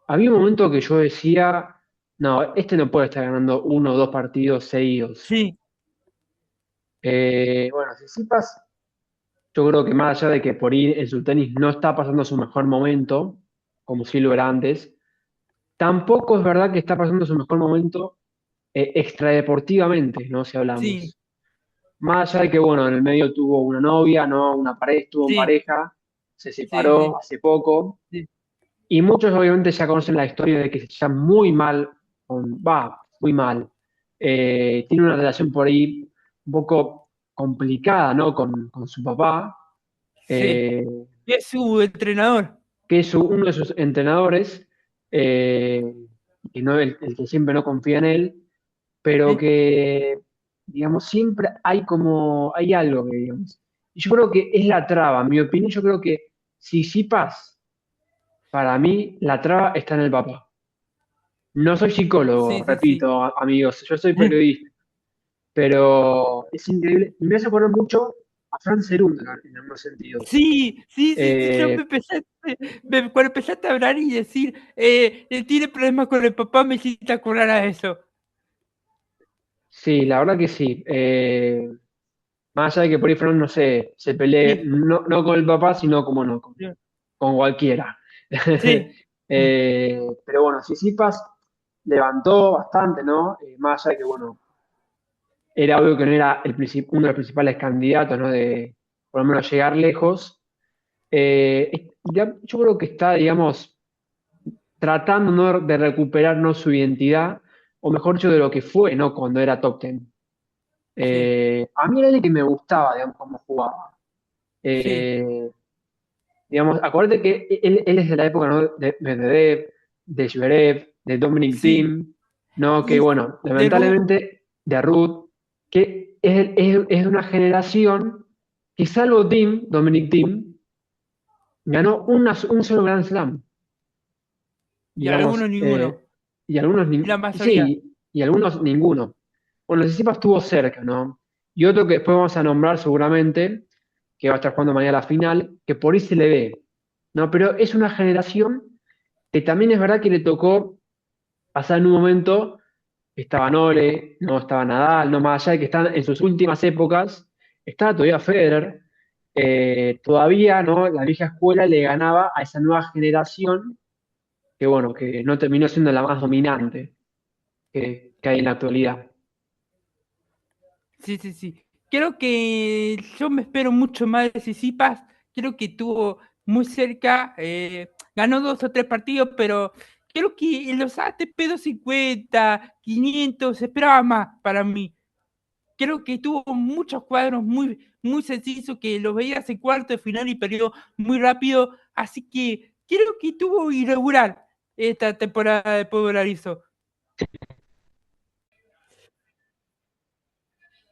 Había un momento que yo decía, no, este no puede estar ganando uno o dos partidos seguidos. sí, Bueno, Tsitsipas, yo creo que más allá de que por ir en su tenis no está pasando su mejor momento, como sí lo era antes, tampoco es verdad que está pasando su mejor momento extradeportivamente, ¿no? Si sí, hablamos. Más allá de que, bueno, en el medio tuvo una novia, ¿no? Una pareja, estuvo en sí, pareja, se sí, separó sí, hace poco, sí. y muchos obviamente ya conocen la historia de que se está muy mal, muy mal. Tiene una relación por ahí un poco complicada, ¿no? Con su papá, Sí. eh, Y es su entrenador. que es uno de sus entrenadores, eh, que no, el que siempre no confía en él, pero Sí, que, digamos, siempre hay como, hay algo que, digamos. Y yo creo que es la traba, en mi opinión, yo creo que si Sipas, para mí, la traba está en el papá. No soy psicólogo, sí, sí, sí. repito, amigos, yo soy periodista, pero es increíble. Y me hace poner mucho a Franz Serunda en algunos sentidos. Sí, sí, sí, sí, yo Eh, cuando empezaste a hablar y decir, él tiene problemas con el papá, me hiciste acordar a eso. sí, la verdad que sí. Más allá de que por ahí Fran, no sé, se pelee, Sí, no con el papá, sino como no, con cualquiera. sí, sí, Pero bueno, Tsitsipas levantó bastante, ¿no? Más allá de que, bueno, era obvio que no era uno de los principales candidatos, ¿no? De por lo menos llegar lejos. Yo creo que está, digamos, tratando, ¿no? De recuperar, ¿no? Su identidad, o mejor dicho, de lo que fue, ¿no? Cuando era top ten. sí, A mí era el que me gustaba, digamos, cómo jugaba. sí, Eh, digamos, acuérdate que él es de la época, ¿no? De Medvedev, de Zverev, de Dominic sí. Thiem, ¿no? Que Y bueno, de Ruth, lamentablemente de Ruth, que es de una generación que salvo Thiem, Dominic Thiem, ganó un solo Grand Slam, y algunos digamos, ninguno. y algunos, Y la mayoría. sí, y algunos ninguno. Bueno, Tsitsipas estuvo cerca, ¿no? Y otro que después vamos a nombrar seguramente, que va a estar jugando mañana la final, que por ahí se le ve, ¿no? Pero es una generación que también es verdad que le tocó pasar en un momento estaba Nole, no estaba Nadal, no más allá de que están en sus últimas épocas, estaba todavía Federer, todavía no, la vieja escuela le ganaba a esa nueva generación que bueno, que no terminó siendo la más dominante que hay en la actualidad. Sí, sí, sí. Creo que yo me espero mucho más de Tsitsipas. Creo que estuvo muy cerca. Ganó dos o tres partidos, pero creo que en los ATP 250, 500, se esperaba más para mí. Creo que tuvo muchos cuadros muy sencillos que los veías en cuarto de final y perdió muy rápido. Así que creo que tuvo irregular esta temporada de Polarizo.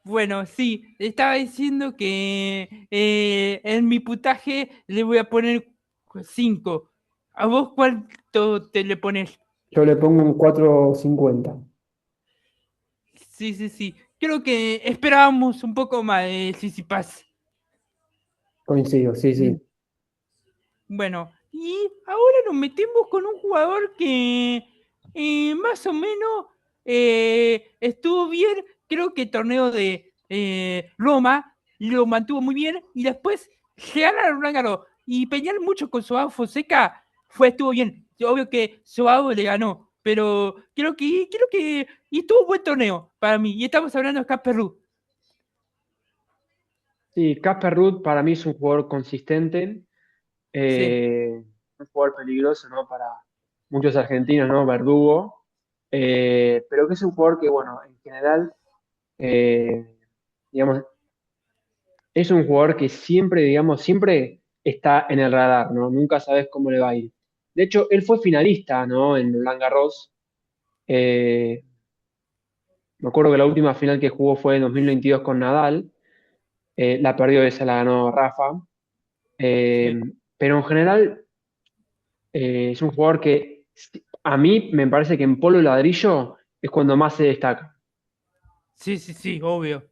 Bueno, sí, estaba diciendo que en mi puntaje le voy a poner 5. ¿A vos cuánto te le pones? Yo le pongo un 4.50. Sí, sí, sí. Creo que esperábamos un poco más de Tsitsipas. Coincido, sí, Mm. sí. Bueno, y ahora nos metemos con un jugador que más o menos estuvo bien. Creo que el torneo de Roma lo mantuvo muy bien y después llegar a Roland Garros y pelear mucho con Joao Fonseca estuvo bien. Obvio que Joao le ganó, pero creo que y tuvo un buen torneo para mí. Y estamos hablando de Casper Ruud. Sí, Casper Ruud para mí es un jugador consistente, Sí, un jugador peligroso, ¿no? Para muchos argentinos, ¿no? Verdugo, pero que es un jugador que, bueno, en general, eh, digamos, es un jugador que siempre, digamos, siempre está en el radar, ¿no? Nunca sabes cómo le va a ir. De hecho, él fue finalista, ¿no? En Roland Garros. Eh, Me acuerdo que la última final que jugó fue en 2022 con Nadal. La perdió, esa la ganó Rafa. Eh, sí. pero en general es un jugador que a mí me parece que en polo ladrillo es cuando más se destaca. Sí, sí, sí, obvio.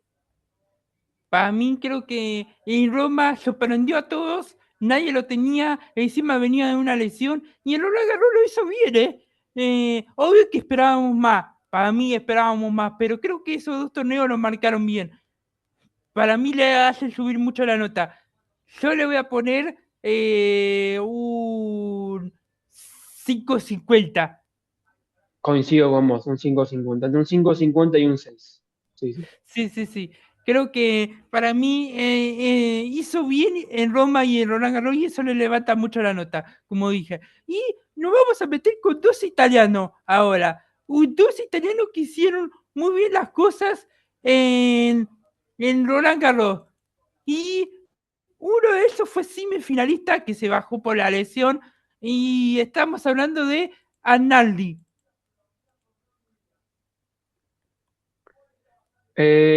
Para mí creo que en Roma sorprendió a todos, nadie lo tenía, encima venía de una lesión y el Roland Garros lo hizo bien, ¿eh? Obvio que esperábamos más, para mí esperábamos más, pero creo que esos dos torneos lo marcaron bien. Para mí le hacen subir mucho la nota. Yo le voy a poner un 5,50. Coincido con vos, un 5.50, entre un 5.50 y un 6. Sí, sí. Sí, sí, sí. Creo que para mí hizo bien en Roma y en Roland Garros y eso le levanta mucho la nota, como dije. Y nos vamos a meter con dos italianos ahora. Dos italianos que hicieron muy bien las cosas en, en Roland Garros. Y uno de esos fue semifinalista que se bajó por la lesión. Y estamos hablando de Arnaldi.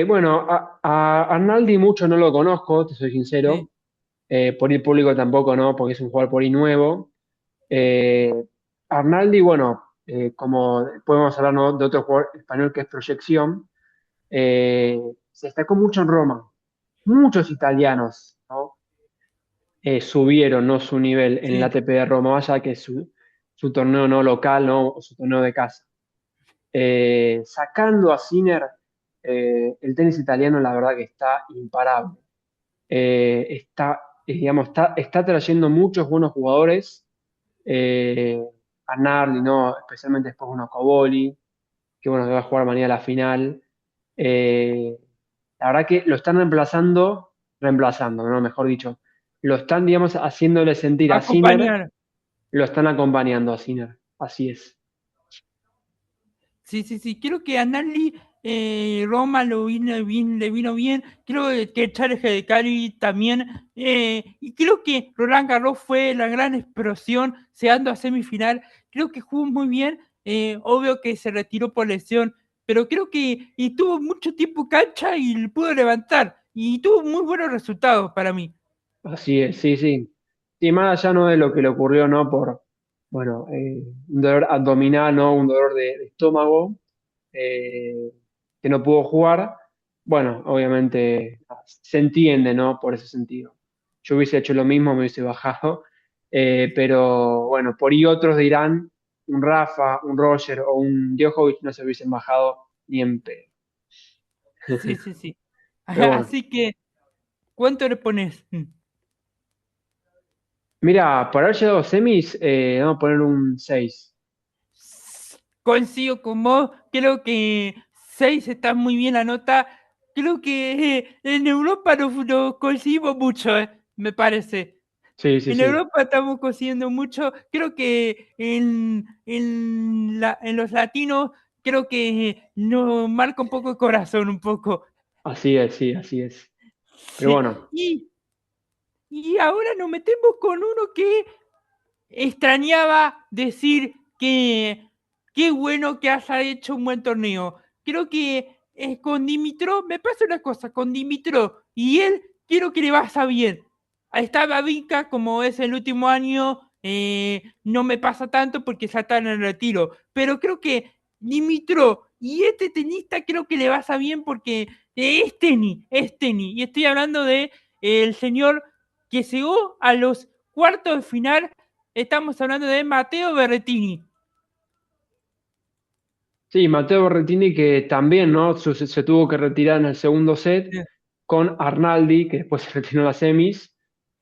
Bueno, a Arnaldi mucho no lo conozco, te soy Sí, sincero. Por ir público tampoco no, porque es un jugador por ahí nuevo. Eh, Arnaldi, bueno, como podemos hablar, ¿no? De otro jugador español que es Proyección, se destacó mucho en Roma. Muchos italianos, ¿no? Subieron, ¿no? Su nivel en el sí. ATP de Roma, vaya que su torneo no local, ¿no? O su torneo de casa. Sacando a Sinner, el tenis italiano la verdad que está imparable. Digamos, está trayendo muchos buenos jugadores. Eh, a Nardi, ¿no? Especialmente después uno Coboli, que bueno, que va a jugar mañana la final. Eh, la verdad que lo están reemplazando, ¿no? Mejor dicho, lo están, digamos, haciéndole sentir a Sinner, Acompañar. lo están acompañando a Sinner. Así es. Sí, sí, sí. Creo que a Nali Roma le vino bien. Creo que Charles de Cali también. Y creo que Roland Garros fue la gran explosión, llegando a semifinal. Creo que jugó muy bien. Obvio que se retiró por lesión, pero creo que y tuvo mucho tiempo cancha y pudo levantar. Y tuvo muy buenos resultados para mí. Así es, sí, sí. Sí, más allá no de lo que le ocurrió, ¿no? Por, bueno, un dolor abdominal, ¿no? Un dolor de estómago, eh, que no pudo jugar. Bueno, obviamente se entiende, ¿no? Por ese sentido. Yo hubiese hecho lo mismo, me hubiese bajado. Pero bueno, por ahí otros dirán, un Rafa, un Roger o un Djokovic no se hubiesen bajado ni en pedo. Sí, sí, sí. Pero bueno, Así que, ¿cuánto le pones? mira, por haber llegado a semis, vamos a poner un 6. Coincido con vos, creo que 6 está muy bien la nota. Creo que en Europa lo conseguimos mucho, me parece. Sí, sí, En sí. Europa estamos consiguiendo mucho. Creo que en los latinos, creo que nos marca un poco el corazón, un poco. Así es, sí, así es. Pero Sí. bueno, Y ahora nos metemos con uno que extrañaba decir que qué bueno que haya hecho un buen torneo. Creo que con Dimitrov, me pasa una cosa, con Dimitrov y él quiero que le vaya bien. Está Babinka, como es el último año, no me pasa tanto porque ya está en el retiro, pero creo que Dimitrov y este tenista creo que le vaya bien porque es tenis. Y estoy hablando de el señor que llegó a los cuartos de final. Estamos hablando de Matteo Berrettini. sí, Matteo Berrettini que también, ¿no? Se tuvo que retirar en el segundo set Sí, con Arnaldi, que después se retiró en las semis.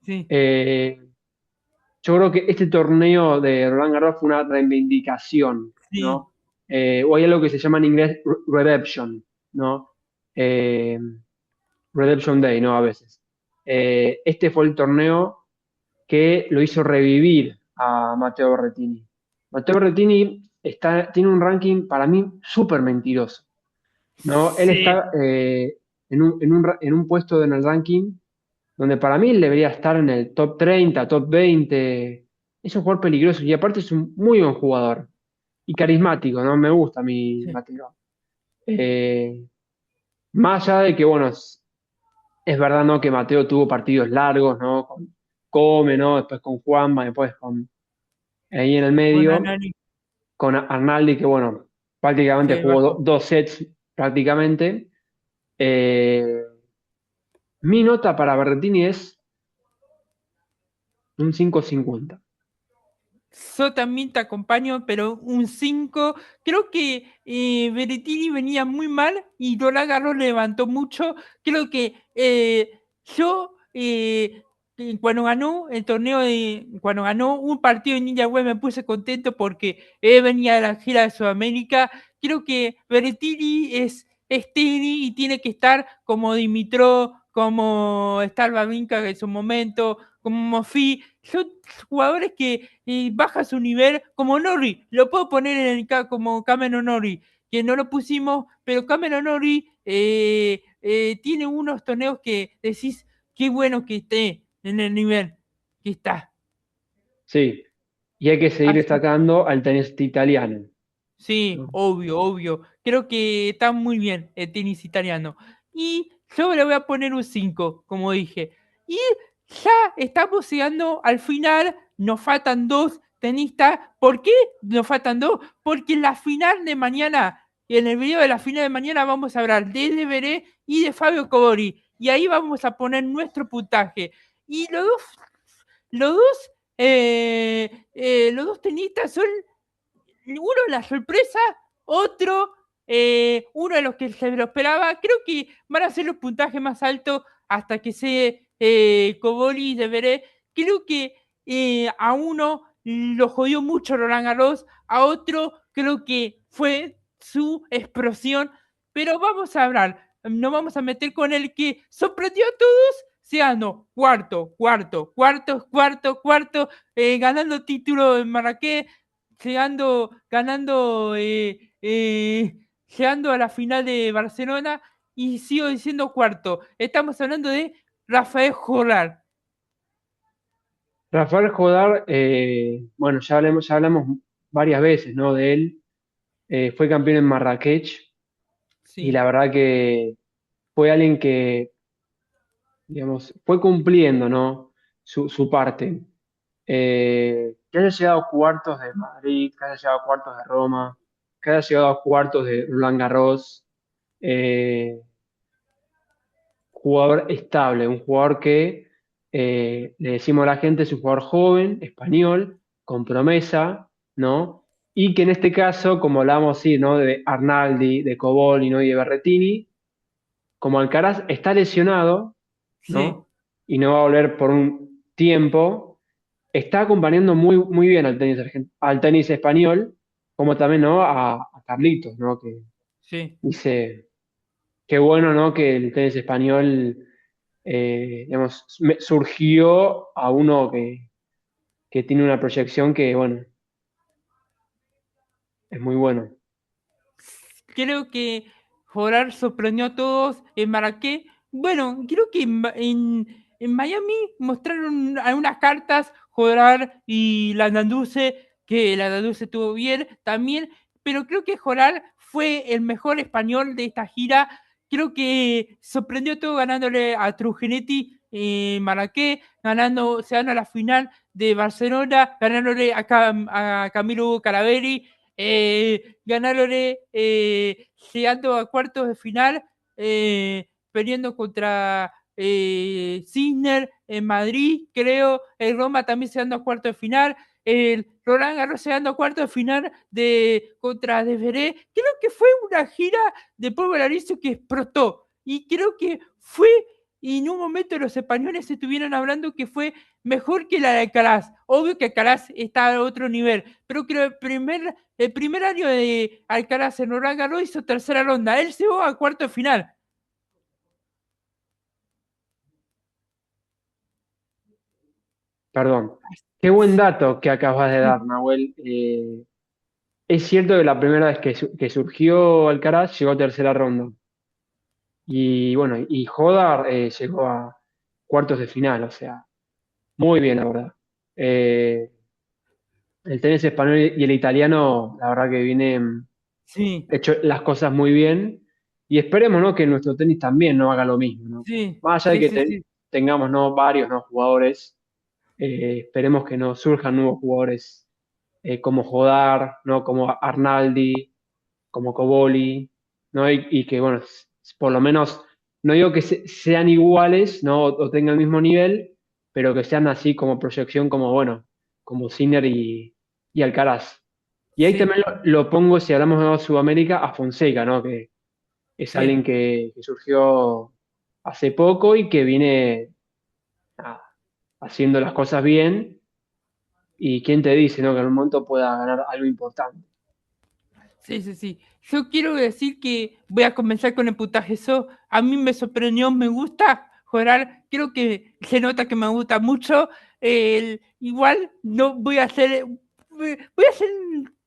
sí, Eh, yo creo que este torneo de Roland Garros fue una reivindicación, sí. ¿no? O hay algo que se llama en inglés redemption, ¿no? Eh, Redemption Day, ¿no? A veces. Este fue el torneo que lo hizo revivir a Matteo Berrettini. Matteo Berrettini tiene un ranking para mí súper mentiroso, ¿no? Él Sí. está en un puesto en el ranking donde para mí él debería estar en el top 30, top 20. Es un jugador peligroso y aparte es un muy buen jugador y carismático, ¿no? Me gusta a mí Sí. Mateo. Eh, Más allá de que, bueno, es verdad, ¿no? Que Mateo tuvo partidos largos, ¿no? Con Come, ¿no? Después con Juanma, después con ahí en el Con medio, Anani. con Arnaldi, que, bueno, prácticamente Se jugó bajó. dos sets prácticamente. Eh, Mi nota para Berrettini es un 5,50. Yo también te acompaño, pero un 5. Creo que Berrettini venía muy mal y Roland Garros levantó mucho. Creo que yo, cuando ganó el torneo, cuando ganó un partido en India Web, me puse contento porque venía de la gira de Sudamérica. Creo que Berrettini es tenis y tiene que estar como Dimitrov, como Stal Wawrinka en su momento, como Mofi. Son jugadores que baja su nivel, como Norri, lo puedo poner como Cameron Norri, que no lo pusimos, pero Cameron Norri tiene unos torneos que decís, qué bueno que esté en el nivel que está. Sí, y hay que seguir Así, destacando al tenista italiano, sí, ¿no? obvio, obvio. Creo que está muy bien el tenis italiano. Y yo le voy a poner un 5 como dije. Y ya estamos llegando al final. Nos faltan dos tenistas. ¿Por qué nos faltan dos? Porque en la final de mañana, en el video de la final de mañana, vamos a hablar de Deberé y de Fabio Cobori. Y ahí vamos a poner nuestro puntaje. Y los dos, los dos tenistas son uno la sorpresa, otro, uno de los que se lo esperaba. Creo que van a ser los puntajes más altos hasta que se Coboli de Veré. Creo que a uno lo jodió mucho Roland Garros, a otro creo que fue su explosión, pero vamos a hablar, nos vamos a meter con el que sorprendió a todos, siendo cuarto, cuarto, cuarto, cuarto, cuarto, ganando título en Marrakech, llegando a la final de Barcelona y sigo diciendo cuarto. Estamos hablando de Rafael Jorrar. Rafael Jodar, bueno, ya hablamos varias veces, ¿no? De él. Fue campeón en Marrakech y Sí, la verdad que fue alguien que, digamos, fue cumpliendo, ¿no? Su parte. Que haya llegado a cuartos de Madrid, que haya llegado a cuartos de Roma, que haya llegado a cuartos de Roland Garros. eh, Jugador estable, un jugador que le decimos a la gente es un jugador joven, español, con promesa, ¿no? y que en este caso, como hablamos, sí, ¿no? De Arnaldi, de Cobolli, ¿no? Y de Berrettini, como Alcaraz está lesionado, sí, ¿no? Y no va a volver por un tiempo, está acompañando muy, muy bien al tenis, al tenis español, como también, ¿no? A Carlitos, ¿no? Que sí. dice, qué bueno, ¿no? Que el tenis español, digamos, surgió a uno que tiene una proyección que, bueno, es muy bueno. Creo que Jorar sorprendió a todos en Marrakech. Bueno, creo que en Miami mostraron algunas cartas, Jorar y Landaluce, que Landaluce estuvo bien también, pero creo que Jorar fue el mejor español de esta gira. Creo que sorprendió todo ganándole a Trujinetti en Marrakech, ganando, se ganó la final de Barcelona, ganándole a Camilo Caraveri, ganándole, llegando a cuartos de final, perdiendo contra Cisner en Madrid, creo, el Roma también llegando a cuartos de final, el Roland Garros llegando a cuartos de final contra Desveré. Creo que fue una gira de Paul Valarizo que explotó y creo que fue, y en un momento los españoles estuvieron hablando que fue mejor que la de Alcaraz. Obvio que Alcaraz está a otro nivel, pero creo que el primer año de Alcaraz en Roland Garros hizo tercera ronda. Él llegó a cuarto de final. Perdón. Qué buen dato que acabas de dar, Nahuel. Es cierto que la primera vez que surgió Alcaraz llegó a tercera ronda. Y bueno, y Jodar llegó a cuartos de final, o sea, muy bien, la verdad. Eh, el tenis español y el italiano, la verdad que vienen Sí, hecho las cosas muy bien. Y esperemos, ¿no? Que nuestro tenis también no haga lo mismo, ¿no? sí, Más allá de sí, que sí, sí, tengamos, ¿no? Varios, ¿no? Jugadores, esperemos que nos surjan nuevos jugadores como Jodar, ¿no? Como Arnaldi, como Cobolli, ¿no? Y que, bueno, por lo menos, no digo que sean iguales, ¿no? O tengan el mismo nivel, pero que sean así como proyección, como, bueno, como Sinner y Alcaraz. Y ahí sí, también lo pongo, si hablamos de Sudamérica, a Fonseca, ¿no? Que es alguien sí. que surgió hace poco y que viene nada, haciendo las cosas bien. Y quién te dice, ¿no? Que en un momento pueda ganar algo importante. Sí, sí, sí. Yo quiero decir que voy a comenzar con el puntaje. Eso a mí me sorprendió, me gusta jugar. Creo que se nota que me gusta mucho. Igual no voy a hacer, voy a hacer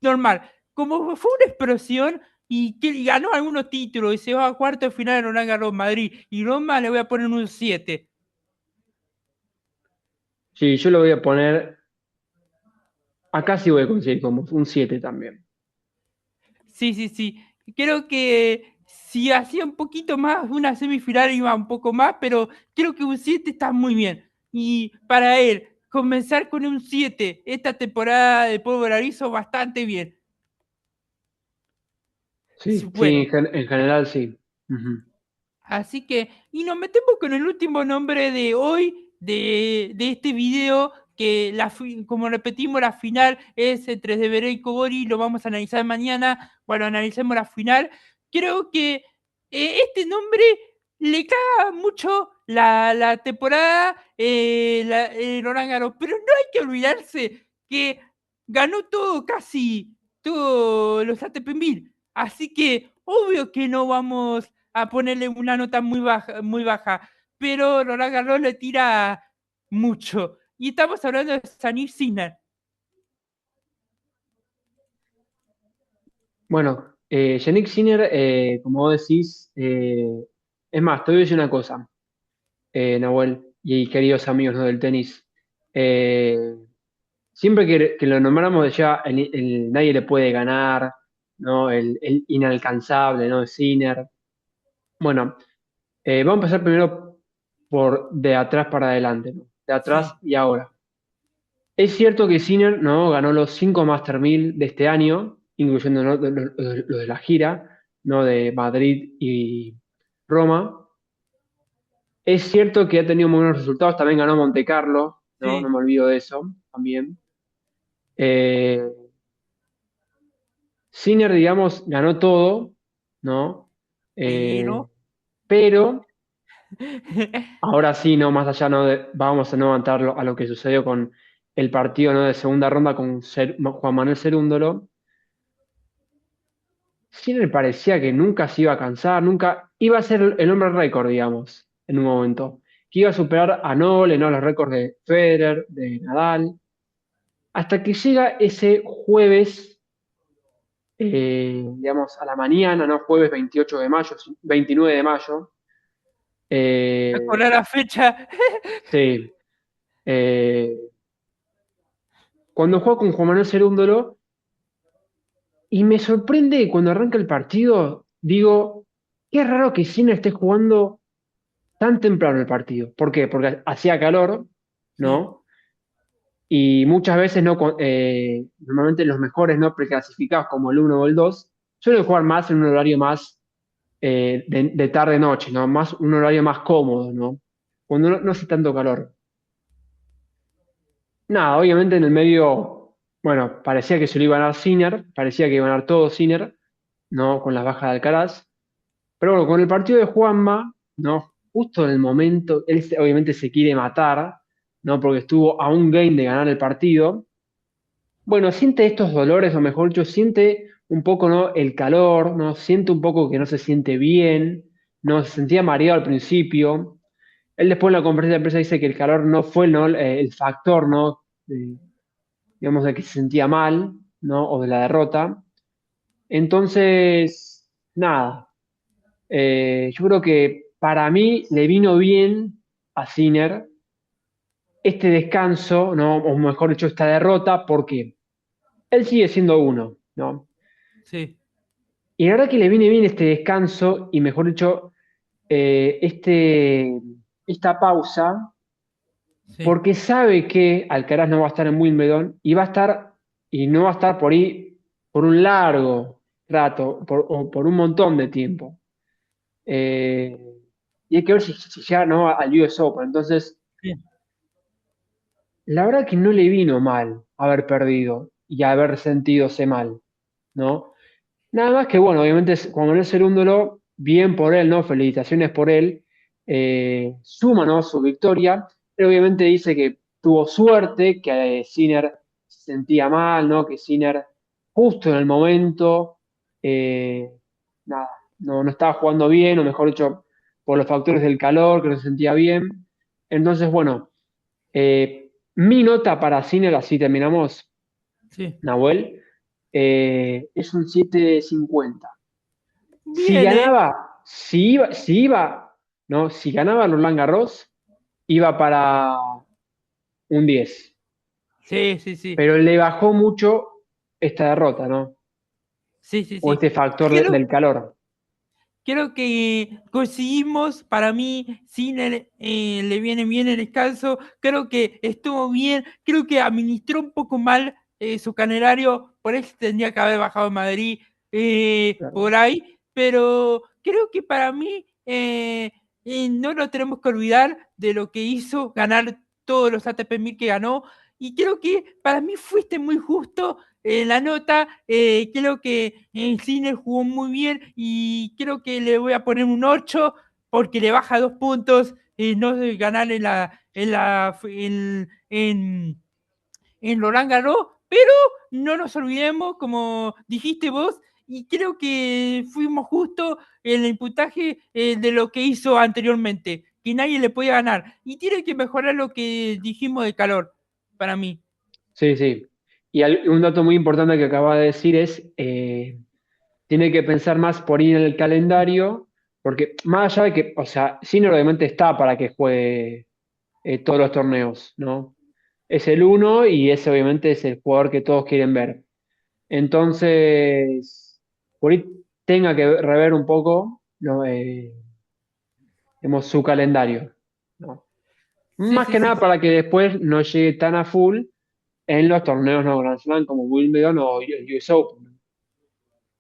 normal. Como fue una explosión y que ganó algunos títulos y se va a cuarto de final en Roland Garros Madrid y Roma le voy a poner un 7. Sí, yo lo voy a poner, acá sí voy a conseguir como un 7 también. Sí, sí, sí. Creo que si hacía un poquito más, una semifinal iba un poco más, pero creo que un 7 está muy bien. Y para él, comenzar con un 7 esta temporada de Pólvora hizo bastante bien. Sí, Sí, sí, bueno, en general sí. Ujú. así que, y nos metemos con el último nombre de hoy, de este video, que como repetimos, la final es entre Deveré y Kogori, lo vamos a analizar mañana, bueno, analicemos la final. Creo que este nombre le caga mucho la temporada, Roland Garros, pero no hay que olvidarse que ganó todo, casi, todos los ATP 1000, así que obvio que no vamos a ponerle una nota muy baja, pero Roland Garros le tira mucho. Y estamos hablando de Sanir Sinner. Bueno, Yannick Sinner, como vos decís, es más, te voy a decir una cosa, Nahuel y queridos amigos, ¿no? Del tenis. Eh, siempre que lo nombramos ya, nadie le puede ganar, ¿no? El inalcanzable, ¿no? Sinner. Bueno, vamos a empezar primero por de atrás para adelante, ¿no? De atrás Sí, y ahora. Es cierto que Sinner, ¿no? Ganó los 5 Master 1000 de este año, incluyendo, ¿no? Los de la gira, ¿no? De Madrid y Roma. Es cierto que ha tenido muy buenos resultados, también ganó Monte Carlo, ¿no? No sí, me olvido de eso también. Eh, Sinner, digamos, ganó todo, ¿no? Eh, Pero, pero ahora sí, no, más allá, no vamos a no adelantarlo a lo que sucedió con el partido, ¿no? De segunda ronda con Juan Manuel Cerúndolo. Sinner parecía que nunca se iba a cansar, nunca iba a ser el hombre récord, digamos, en un momento. Que iba a superar a Nole, ¿no? Los récords de Federer, de Nadal. Hasta que llega ese jueves, digamos, a la mañana, ¿no? Jueves 28 de mayo, 29 de mayo. eh, acordar la fecha. sí. eh, Cuando juega con Juan Manuel Cerúndolo, y me sorprende cuando arranca el partido, digo, qué raro que Sinner esté jugando tan temprano el partido. ¿Por qué? Porque hacía calor, Sí, ¿no? Y muchas veces no, normalmente los mejores no preclasificados como el uno o el 2 suelen jugar más en un horario más de tarde-noche, ¿no? Más, un horario más cómodo, ¿no? Cuando no hace tanto calor. Nada, obviamente en el medio, bueno, parecía que se lo iba a ganar Sinner, parecía que iba a ganar todo Sinner, ¿no? Con las bajas de Alcaraz. Pero bueno, con el partido de Juanma, ¿no? Justo en el momento, obviamente se quiere matar, ¿no? Porque estuvo a un game de ganar el partido. Bueno, siente estos dolores, o mejor dicho, siente un poco, ¿no? El calor, ¿no? Siente un poco que no se siente bien, ¿no? Se sentía mareado al principio. Él después en la conferencia de prensa dice que el calor no fue, ¿no? El factor, ¿no? Digamos, de que se sentía mal, ¿no? O de la derrota. Entonces, nada. Yo creo que para mí le vino bien a Sinner este descanso, ¿no? O mejor dicho, esta derrota, porque él sigue siendo uno, ¿no? sí, Y la verdad que le viene bien este descanso y mejor dicho, esta pausa, sí. porque sabe que Alcaraz no va a estar en Wimbledon y va a estar, y no va a estar por ahí por un largo rato, o por un montón de tiempo. Eh, y hay que ver si llega, ¿no? Al US Open. Entonces, Sí. la verdad que no le vino mal haber perdido y haber sentídose mal, ¿no? Nada más que, bueno, obviamente Juan Manuel Cerúndolo, bien por él, ¿no? Felicitaciones por él, suma, ¿no? Su victoria, pero obviamente dice que tuvo suerte, que Sinner se sentía mal, ¿no? Que Sinner justo en el momento, eh, nada, no estaba jugando bien, o mejor dicho, por los factores del calor, que no se sentía bien. Entonces, bueno, mi nota para Sinner, así terminamos, Sí. Nahuel, es un 7,50. Si Bien, ganaba, ¿no? Si ganaba Roland Garros, iba para un 10. Sí, sí, sí. Pero le bajó mucho esta derrota, ¿no? Sí, sí, O sí. este factor Creo, del calor. creo que conseguimos, para mí, Sinner le viene bien el descanso. Creo que estuvo bien. Creo que administró un poco mal su calendario. Por eso tendría que haber bajado en Madrid Claro. por ahí. Pero creo que para mí no nos tenemos que olvidar de lo que hizo ganar todos los ATP 1000 que ganó. Y creo que para mí fuiste muy justo en la nota. Creo que en cine jugó muy bien y creo que le voy a poner un 8 porque le baja 2 puntos, no de ganar en Roland Garros, pero no nos olvidemos, como dijiste vos, y creo que fuimos justos en el puntaje de lo que hizo anteriormente, que nadie le podía ganar. Y tiene que mejorar lo que dijimos de calor, para mí. Sí, sí. Y un dato muy importante que acaba de decir es, tiene que pensar más por ir en el calendario, porque más allá de que, o sea, Sinner obviamente está para que juegue todos los torneos, ¿no? Es el uno y ese obviamente es el jugador que todos quieren ver. Entonces, por ahí tenga que rever un poco, ¿no? Digamos, su calendario, ¿no? Sí, Más sí, que sí, nada sí. para que después no llegue tan a full en los torneos no Grand Slam como Wimbledon o el US Open.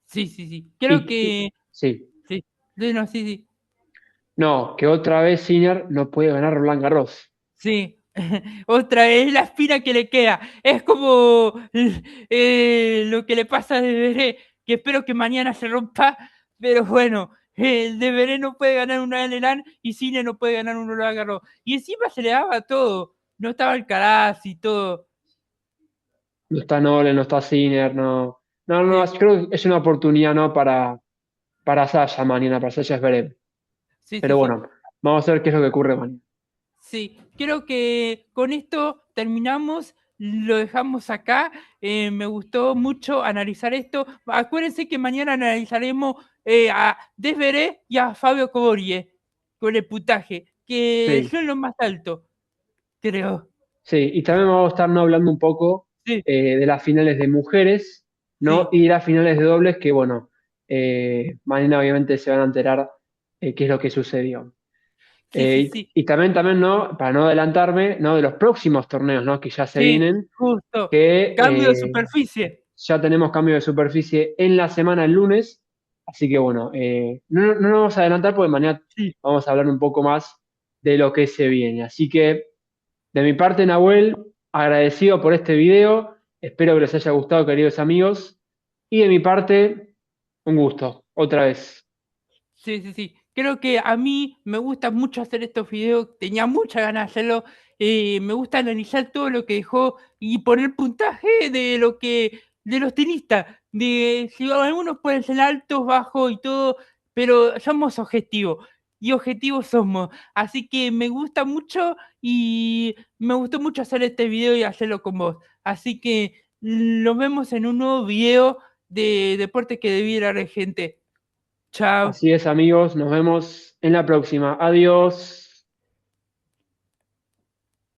Sí, sí, sí. Creo Y que sí, sí. Sí, no, sí, sí. no, que otra vez Sinner no puede ganar Roland Garros. Sí. Otra vez la espina que le queda. Es como lo que le pasa a Deberé. que espero que mañana se rompa, pero bueno, el Deberé no puede ganar una LLAN y Cine no puede ganar un Roland Garros. Y encima se le daba todo, no estaba Alcaraz y todo. No está Noble, no está Sinner, no. No, no, Sí, yo creo que es una oportunidad, ¿no? Para Sasha mañana, para Sasha Zverev. sí, sí, Pero sí. bueno, vamos a ver qué es lo que ocurre mañana. Sí, creo que con esto terminamos, lo dejamos acá. Me gustó mucho analizar esto. Acuérdense que mañana analizaremos a Desveré y a Fabio Coborie con el putaje, que Sí, son los más altos, creo. sí. Y también vamos a estar, ¿no? Hablando un poco Sí, de las finales de mujeres, ¿no? sí, Y las finales de dobles, que bueno, mañana obviamente se van a enterar qué es lo que sucedió. sí, sí, sí, Y también, ¿no? Para no adelantarme, ¿no? De los próximos torneos, ¿no? Que ya se sí, vienen, justo. que Cambio de superficie. ya tenemos cambio de superficie en la semana el lunes. Así que bueno, no nos vamos a adelantar porque mañana Sí, vamos a hablar un poco más de lo que se viene. Así que de mi parte, Nahuel, agradecido por este video. Espero que les haya gustado, queridos amigos. Y de mi parte, un gusto, otra vez. sí, sí, sí. Creo que a mí me gusta mucho hacer estos videos, tenía muchas ganas de hacerlo. Me gusta analizar todo lo que dejó y poner puntaje de lo que, de los tenistas, de si algunos pueden ser altos, bajos y todo, pero somos objetivos y objetivos somos. Así que me gusta mucho y me gustó mucho hacer este video y hacerlo con vos. Así que nos vemos en un nuevo video de deporte que debiera haber gente. Chao. Así es, amigos, nos vemos en la próxima. Adiós.